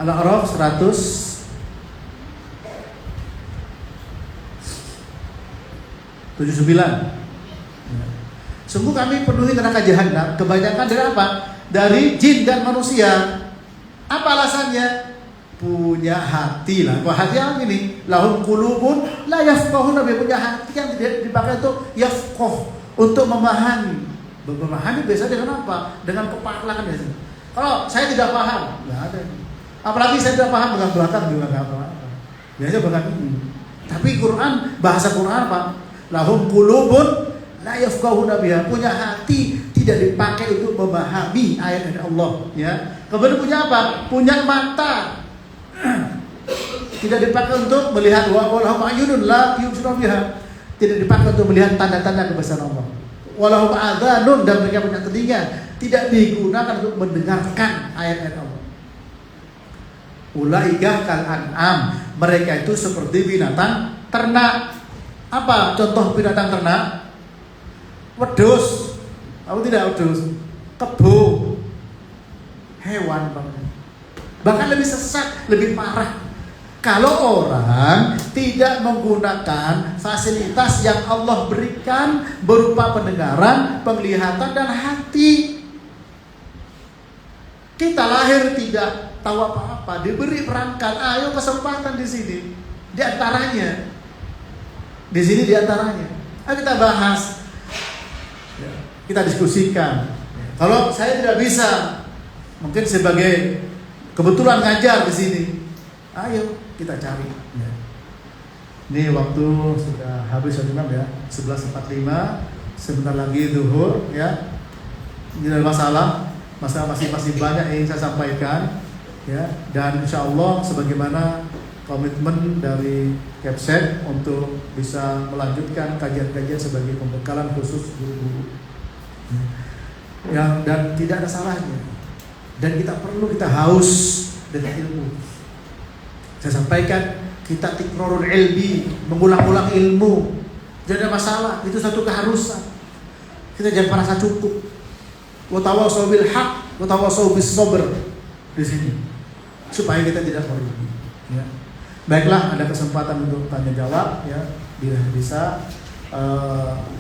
Al-A'raf 179. Sungguh kami penuhi neraka jahanam kebanyakan dari apa? Dari jin dan manusia. Apa alasannya? Punya hati lah. Kalau hati yang ini, lahum qulubun la yafqahuna biha, punya hati yang dipakai untuk yafqah, untuk memahami. Memahami biasa dengan apa? Dengan kepala kan biasanya. Kalau saya tidak paham, nggak ada. Apalagi saya tidak paham dengan belakang juga nggak apa-apa. Biasanya bahkan ini. Tapi Quran, bahasa Quran apa? Lahum qulubun la yafqahuna biha, punya hati tidak dipakai untuk memahami ayat dari Allah ya. Kemudian punya apa? Punya mata tidak dipakai untuk melihat walahum ayunun la yubsiruna biha, tidak dipakai untuk melihat tanda-tanda kebesaran Allah. Walahum adhanun, dan mereka punya telinga tidak digunakan untuk mendengarkan ayat-ayat Allah. Ulaika kal an'am, mereka itu seperti binatang ternak. Apa contoh binatang ternak? Wedhus, aku tidak wedhus, kebo, hewan bahkan lebih sesat, lebih parah. Kalau orang tidak menggunakan fasilitas yang Allah berikan berupa pendengaran, penglihatan, dan hati. Kita lahir tidak tahu apa-apa, diberi perangkat, ayo kesempatan di sini, di antaranya, di sini di antaranya. Ayo kita bahas. Kita diskusikan. Kalau saya tidak bisa, mungkin sebagai kebetulan ngajar di sini, ayo kita cari. Ya. Ini waktu sudah habis ya, 11.45, sebentar lagi zuhur ya. Tidak ada masalah masih banyak yang ingin saya sampaikan ya. Dan insya Allah sebagaimana komitmen dari Kepsek untuk bisa melanjutkan kajian-kajian sebagai pembekalan khusus guru-guru. Dan tidak ada salahnya, dan kita haus dengan ilmu. Saya sampaikan, kita tikrarul ilmi, mengulang-ulang ilmu, tidak ada masalah, itu satu keharusan. Kita jangan merasa cukup. Wa tawassaw bil haq wa tawassaw bis sabr di sini, supaya kita tidak merugi ya. Baiklah, ada kesempatan untuk tanya jawab ya, bila bisa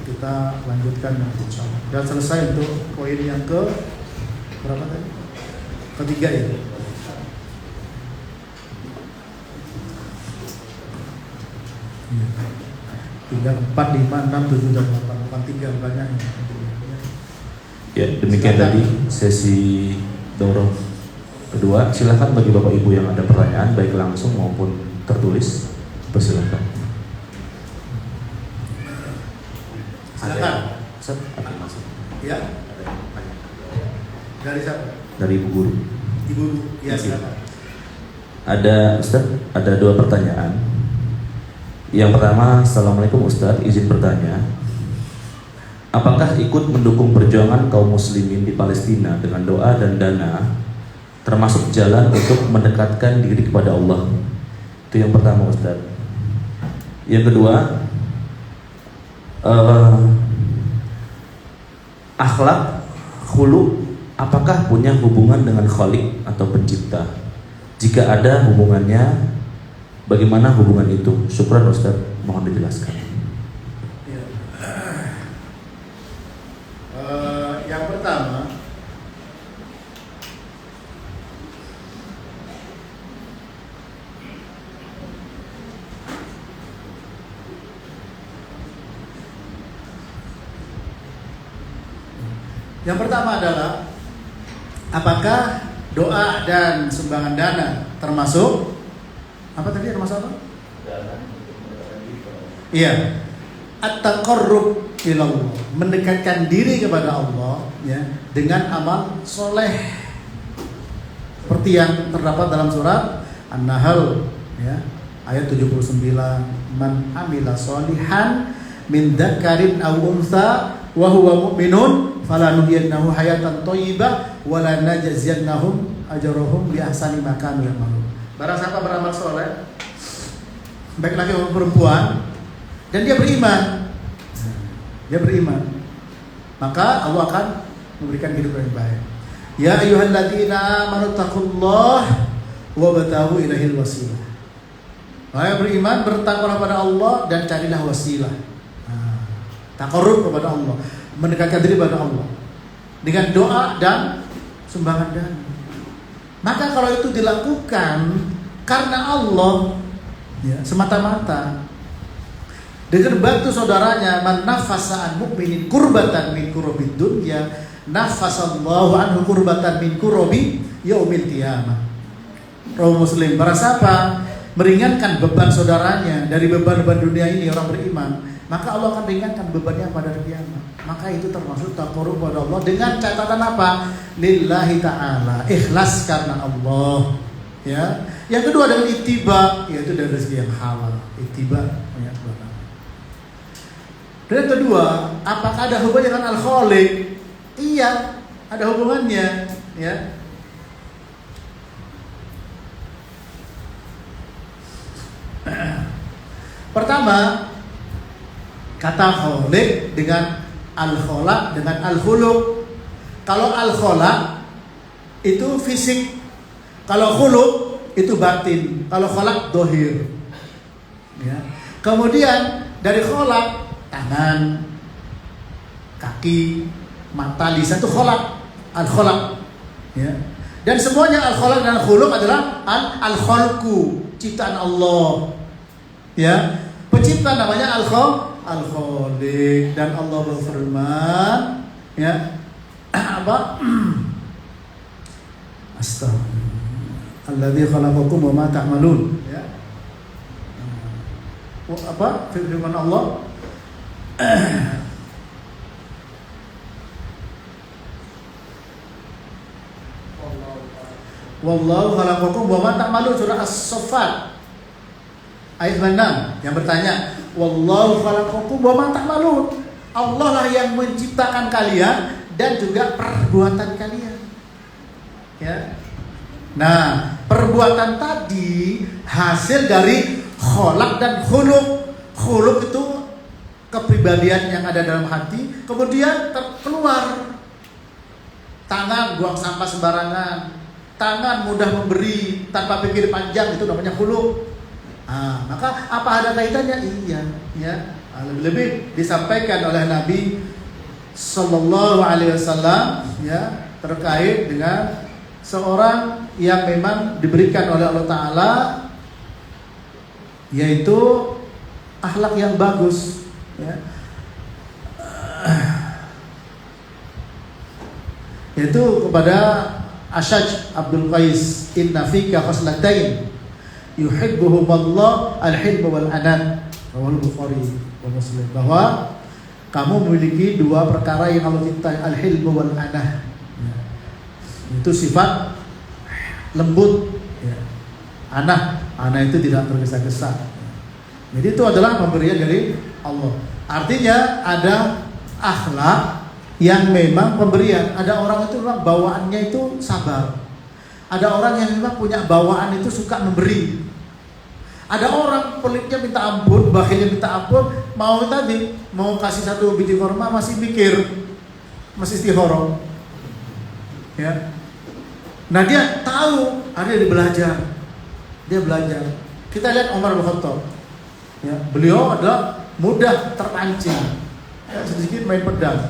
kita lanjutkan nanti insyaallah. Dan selesai untuk poin yang ke berapa tadi? Ketiga ya. Tiga, 4, 5, 6, 7, dan 8. Bukan 3 banyak ini. Ya, demikian silakan. Tadi sesi dorong kedua. Silakan bagi Bapak Ibu yang ada pertanyaan baik langsung maupun tertulis. Persilakan. Silakan. Ya. Dari siapa? Dari Ibu Guru. Ibu, ya silakan. Ada Ustaz, ada 2 pertanyaan. Yang pertama, Assalamualaikum Ustaz, izin bertanya, apakah ikut mendukung perjuangan kaum muslimin di Palestina dengan doa dan dana termasuk jalan untuk mendekatkan diri kepada Allah? Itu yang pertama Ustaz. Yang kedua, akhlak, khulu, apakah punya hubungan dengan Khalik atau pencipta? Jika ada hubungannya, bagaimana hubungan itu? Syukran Ustaz, mohon dijelaskan. Ya. Yang pertama, adalah apakah doa dan sumbangan dana termasuk apa tadi? Termasuk apa? Iya, at-taqarrub ilallah, mendekatkan diri kepada Allah ya dengan amal soleh, seperti yang terdapat dalam surat An-Nahl ya ayat 79, man amila sholihan min dzakarin aw untha wa huwa mu'minun falanuhyiyannahu hayatan thayyibah wa lanajziyannahum ajrahum bi ahsani ma kanu ya'malun. Barang siapa beramal soleh, baik laki maupun perempuan, dan dia beriman, maka Allah akan memberikan kehidupan yang baik. Ya ayyuhalladzina amanu taqullaha wabtaghu ilaihil wasilah. Wahai beriman, bertakwalah kepada Allah dan carilah wasilah. Taqarrub kepada Allah, mendekatkan diri kepada Allah dengan doa dan sumbangan dana. Maka kalau itu dilakukan karena Allah, ya, semata-mata dengan bantu saudaranya, man nafasa an mu'minin kurbatan min kurabid dunya, nafasallahu anhu kurbatan min kurabi yaumil qiyamah. Rawi Muslim. Barang siapa meringankan beban saudaranya dari beban-beban dunia ini, orang beriman, maka Allah akan ringankan bebannya pada hari kiamat. Maka itu termasuk taqarrub kepada Allah dengan catatan apa? Lillahi ta'ala, ikhlas karena Allah. Ya. Yang kedua dengan ittiba, yaitu dari rezeki yang halal. Ittiba, ya. Dan yang kedua, apakah ada hubungannya dengan al-khaliq? Iya, ada hubungannya, ya. Pertama, kata khaliq dengan al-khalaq dengan al-khuluq. Kalau al-khalaq itu fisik, kalau khuluq itu batin, kalau khalaq dohir. Ya. Kemudian dari khalaq, tangan, kaki, mata, lisan itu khalaq, al-khalaq. Ya. Dan semuanya al-khalaq dan al-khuluq adalah al-khalqu, ciptaan Allah. Ya, pencipta namanya Al-Khaliq, dan Allah berfirman, ya, apa? Astagfirullah. Alladzi khalaqakum wa ma ta'malun, ya. Apa firman Allah? Wallahu khalaqakum wa ma ta'malun, surah As-Saffat ayat 6 yang bertanya, wallahu khalaqakum wa ma ta'malun. Allah lah yang menciptakan kalian dan juga perbuatan kalian. Ya. Nah, perbuatan tadi hasil dari khalaq dan khuluq. Khuluq itu kepribadian yang ada dalam hati, kemudian keluar. Tangan buang sampah sembarangan, tangan mudah memberi tanpa pikir panjang, itu namanya khuluq. Maka apa ada kaitannya? Iya, ya. Lebih disampaikan oleh Nabi Sallallahu Alaihi Wasallam, ya, terkait dengan seorang yang memang diberikan oleh Allah Taala, yaitu akhlak yang bagus, ya. Yaitu kepada Ashaj Abdul Qais, inna fika khaslatain yuhibbuhumullah al-hilm wal anan, rawahul Bukhari wa Muslim, bahwa kamu memiliki dua perkara yang Allah cintai, al-hilm wal anah. Itu sifat lembut, ya. Anah itu tidak tergesa-gesa. Jadi itu adalah pemberian dari Allah. Artinya ada akhlak yang memang pemberian. Ada orang itu memang bawaannya itu sabar. Ada orang yang memang punya bawaan itu suka memberi. Ada orang pelitnya minta ampun, bakhilnya minta ampun, mau kasih satu biji korma masih mikir, masih istikharah. Ya. Nah, dia tahu, dia belajar. Kita lihat Umar bin Khattab. Ya, beliau adalah mudah terpancing. Ya, sedikit main pedang.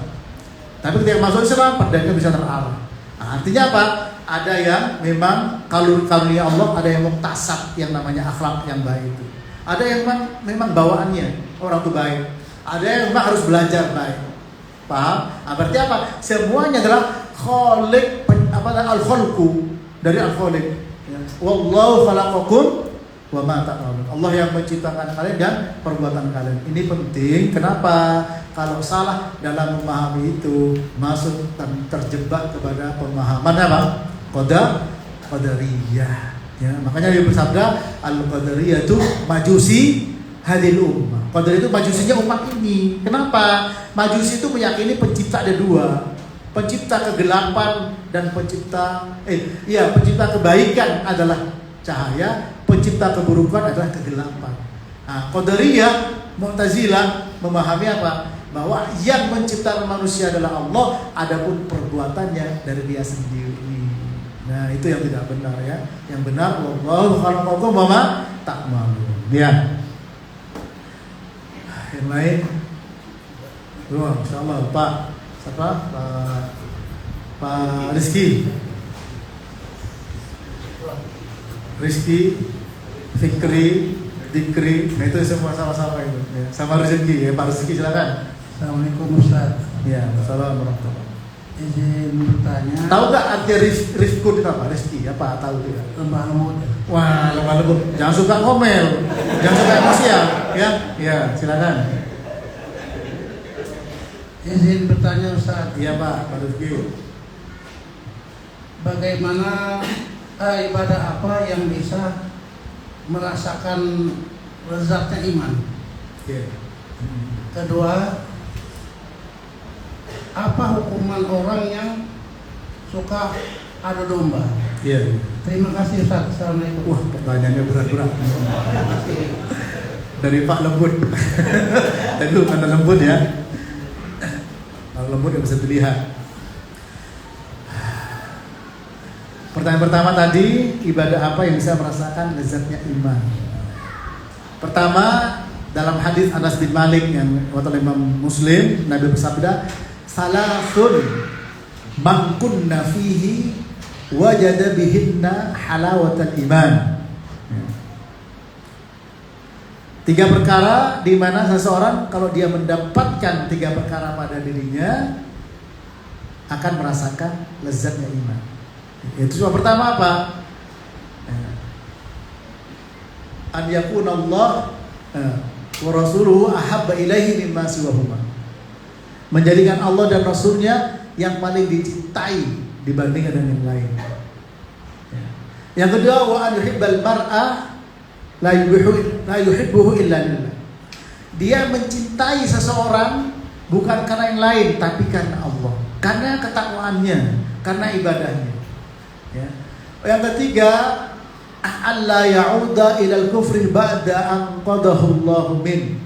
Tapi ketika masuk Islam, pedangnya bisa terarah. Nah, artinya apa? Ada yang memang karunia Allah, ada yang muktasab yang namanya akhlak yang baik itu. Ada yang memang bawaannya orang itu baik. Ada yang memang harus belajar baik. Paham? Berarti apa? Semuanya adalah khaliq, al-khalqu, dari al-khaliq. Ya. Wallahu khalaqakum wa ma ta'malun. Allah yang menciptakan kalian dan perbuatan kalian. Ini penting. Kenapa? Kalau salah dalam memahami itu, masuk dan terjebak kepada pemahaman apa? Qadariyah. Ya, makanya dia bersabda, al-qadariyah itu majusi hadil ummah. Qadar itu majusinya umat ini. Kenapa? Majusi itu meyakini pencipta ada dua. Pencipta kegelapan dan pencipta kebaikan adalah cahaya, pencipta keburukan adalah kegelapan. Nah, Qadariyah, Mu'tazilah memahami apa? Bahwa yang menciptakan manusia adalah Allah, adapun perbuatannya dari dia sendiri. Nah, itu yang tidak benar ya. Yang benar wallahu khalaqakum wa ma ta'malun. Ya. Yang lain. Wah, insyaallah Pak. Siapa? Pak Rizky. Fikri, Dikri, nah itu semua sama-sama itu. Ya. Sama rezeki ya, Pak Rizky silakan. Assalamualaikum Ustaz. Ya, assalamualaikum warahmatullahi wabarakatuh. Izin bertanya. Tahu nggak arti Rifku itu apa? Rizki apa? Tahu tidak? Lemah lembut. Wah, lemah lembut. Jangan suka ngomel, jangan suka emosian, ya. Ya, silakan. Izin bertanya Ustaz. Iya Pak Rizky. Bagaimana ibadah apa yang bisa merasakan lezatnya iman? Ya. Kedua, apa hukuman orang yang suka adu domba? Iya. Terima kasih Ustaz. Assalamualaikum. Wah, pertanyaannya berat-berat. Dari Pak Lembut. Tadi bukan lembut ya. Kalau lembut nggak bisa dilihat. Pertanyaan pertama tadi, ibadah apa yang bisa merasakan lezatnya iman? Pertama, dalam hadis Anas bin Malik yang riwayat Imam Muslim, Nabi bersabda, "Salasun man kunna fihi wajada bihinna halawatal iman." Tiga perkara di mana seseorang kalau dia mendapatkan tiga perkara pada dirinya akan merasakan lezatnya iman. Itu cuma pertama apa? An yakuna Allah wa rasuluhu ahabba ilaihi mimma siwahuma. Menjadikan Allah dan Rasulnya yang paling dicintai dibandingkan dengan yang lain. Yang kedua, wa an yuhibbal mar'a la yuhibbuhu illa lillah. Dia mencintai seseorang bukan karena yang lain, tapi karena Allah, karena ketakwaannya, karena ibadahnya. Ya. Yang ketiga, alla ya'uda ilal kufri ba'da an qadahu Allahu min.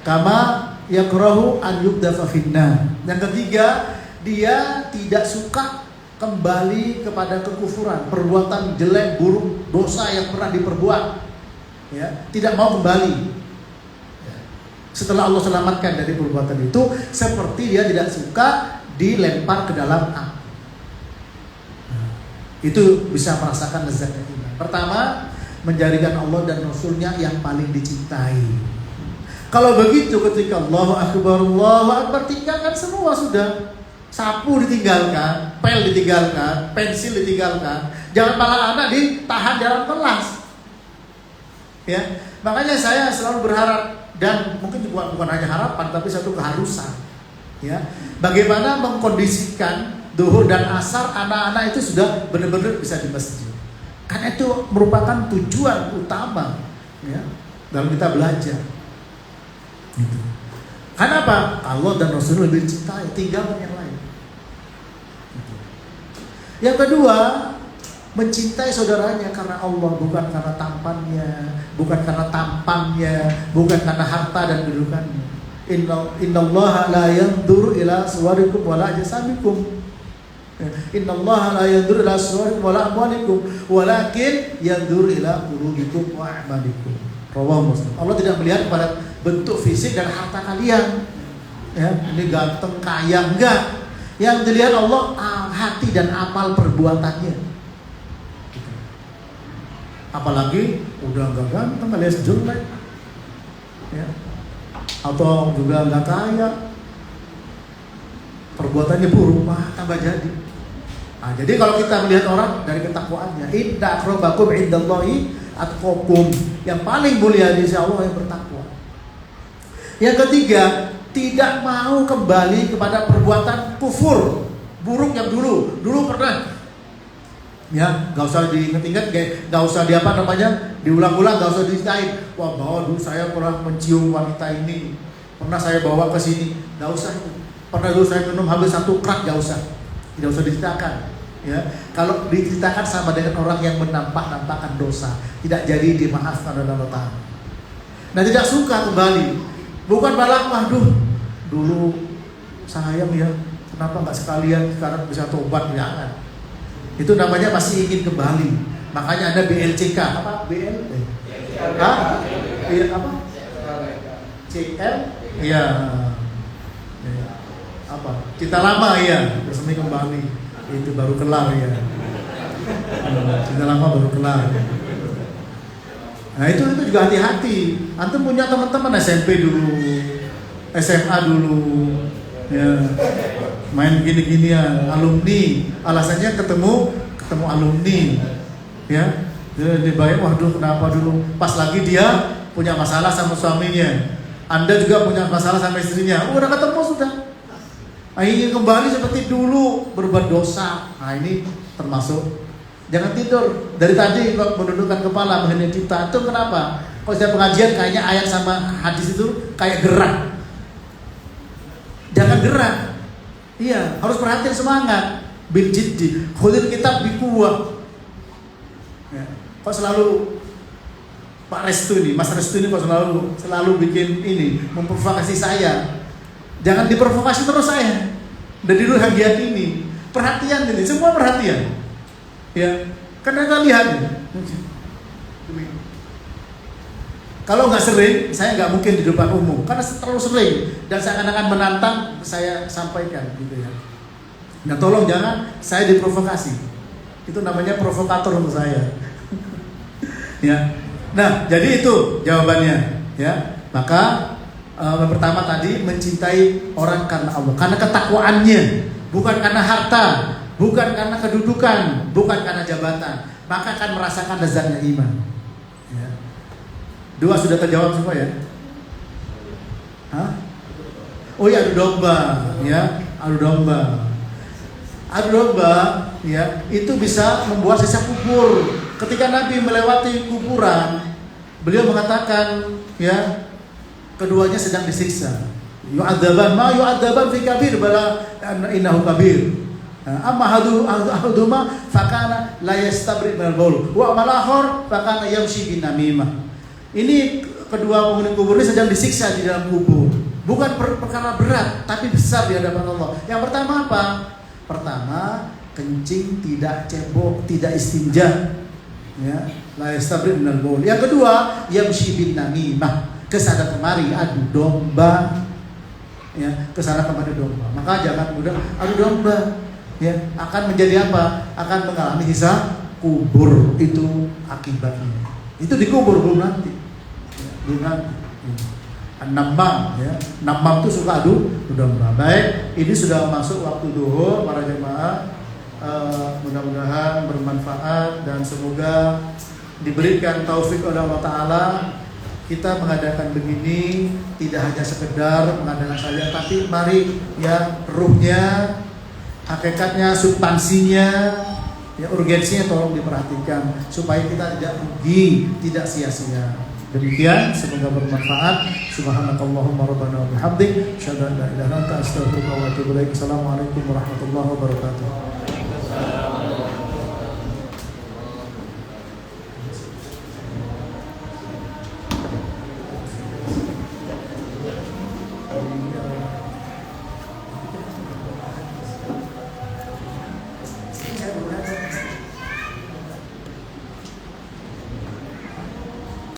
Kama yakrahu an yubdafa finnar. Yang ketiga, dia tidak suka kembali kepada kekufuran, perbuatan jelek, buruk, dosa yang pernah diperbuat. Ya, tidak mau kembali. Setelah Allah selamatkan dari perbuatan itu, seperti dia tidak suka dilempar ke dalam api. Itu bisa merasakan lezatnya iman. Pertama, menjadikan Allah dan Rasulnya yang paling dicintai. Kalau begitu ketika Allahu Akbar tinggalkan semua sudah. Sapu ditinggalkan, pel ditinggalkan, pensil ditinggalkan. Jangan malah anak ditahan dalam kelas. Ya, makanya saya selalu berharap, dan mungkin bukan hanya harapan tapi satu keharusan. Ya, bagaimana mengkondisikan Duhur dan asar anak-anak itu sudah benar-benar bisa di masjid. Karena itu merupakan tujuan utama ya, dalam kita belajar. Gitu. Karena apa? Allah dan Rasul lebih cintai, tinggalkan yang lain. Gitu. Yang kedua, mencintai saudaranya karena Allah, bukan karena tampannya, bukan karena tampangnya, bukan karena harta dan kedudukannya. Innallaha la yanzuru ila suwarikum wala ajsamikum. Innallaha la yanzuru ila suwarikum wala amwalikum, walakin yanzuru ila qulubikum wa a'malikum. Rawahu Muslim. Allah tidak melihat kepada bentuk fisik dan harta kalian. Ya, ini ganteng, kaya, enggak. Yang dilihat Allah hati dan amal perbuatannya. Apalagi udah enggak ganteng alias jelek. Ya. Atau juga enggak kaya, perbuatannya buruk, tambah jadi. Nah, jadi kalau kita melihat orang dari ketakwaannya, inna akrabakum indallahi atqakum, yang paling mulia di sisi Allah yang bertakwa. Yang ketiga, tidak mau kembali kepada perbuatan kufur buruk yang dulu pernah Ya, nggak usah diinget-inget, nggak usah diulang-ulang, nggak usah diceritain. Wah, bahwa dulu saya pernah mencium wanita ini, pernah saya bawa ke sini, nggak usah. Pernah dulu saya minum habis 1 krak, nggak usah, tidak usah diceritakan. Ya, kalau diceritakan sama dengan orang yang menampakkan dosa, tidak jadi dimaafkan oleh Allah Ta'ala. Nah, tidak suka kembali, bukan malah, waduh, dulu sayang ya, kenapa nggak sekalian sekarang bisa tobat, jangan. Itu namanya masih ingin kembali. Makanya ada BLCK. Apa? BL? Hah? Apa? CL? Iya. Apa? Cinta lama ya, bersemi kembali. Itu baru kelar ya. Cinta lama baru kelar. Nah itu juga hati-hati. Antum punya teman-teman SMP dulu, SMA dulu, ya. Main gini-ginian, alumni, alasannya ketemu alumni, ya. Dibayar, waduh kenapa dulu? Pas lagi dia punya masalah sama suaminya, Anda juga punya masalah sama istrinya, udah ketemu sudah. Ingin kembali seperti dulu, berbuat dosa. Nah ini termasuk. Jangan tidur. Dari tadi kok menundukkan kepala menghina kita. Itu kenapa? Kalau setiap pengajian kayaknya ayat sama hadis itu kayak gerak. Jangan gerak. Iya, harus perhatian semangat. Bil jiddi, khudil kitab bi quwwah. Ya. Kok selalu Pak Restu ini, Mas Restu ini kok selalu bikin ini, memprovokasi saya. Jangan diprovokasi terus saya. Dari dulu hadiah ini, perhatian ini, semua perhatian. Ya, karena kita lihat. Kalau nggak sering, saya nggak mungkin di depan umum, karena terlalu sering dan seakan-akan menantang saya sampaikan, gitu ya. Nah, tolong jangan saya diprovokasi. Itu namanya provokator untuk saya. Ya. Nah, jadi itu jawabannya. Ya, maka yang pertama tadi mencintai orang karena Allah, karena ketakwaannya, bukan karena harta, bukan karena kedudukan, bukan karena jabatan, maka akan merasakan lezatnya iman. 2 sudah terjawab semua ya? Hah? Oh ya, adu domba, ya, adu domba. Adu domba, ya, itu bisa membuat siksa kubur. Ketika Nabi melewati kuburan, beliau mengatakan, ya, keduanya sedang disiksa. Yu'adzaban ma yu'adzaban fi kabir bala innahu kabir. Amma ahaduma fakana la yastabri minal baul wa amal-akhar fakana yamshi bin namimah. Ini kedua penghuni kubur ini sedang disiksa di dalam kubur. Bukan perkara berat, tapi besar di hadapan Allah. Yang pertama apa? Pertama, kencing tidak cebok, tidak istinja. Ya, la yastabri minal baul. Yang kedua, yamshi bin namimah, kesana kemari adu domba. Ya, kesana kemari domba. Maka jangan mudah adu domba. Ya, akan menjadi apa? Akan mengalami hisab kubur, itu akibatnya. Itu dikubur belum nanti. Belum nanti. Namam, ya. Namam itu suka adu domba. Baik, ini sudah masuk waktu duhur para jemaah. Mudah-mudahan bermanfaat dan semoga diberikan taufik oleh Allah Ta'ala. Kita mengadakan begini tidak hanya sekedar mengadakan saja, tapi mari ya ruhnya, hakikatnya, substansinya, ya urgensinya tolong diperhatikan supaya kita tidak rugi, tidak sia-sia. Demikian, semoga bermanfaat. Subhanakallahumma rabbana wa bihamdik, asyhadu an la ilaha illa anta, astaghfiruka wa atubu ilaik. Assalamualaikum warahmatullahi wabarakatuh.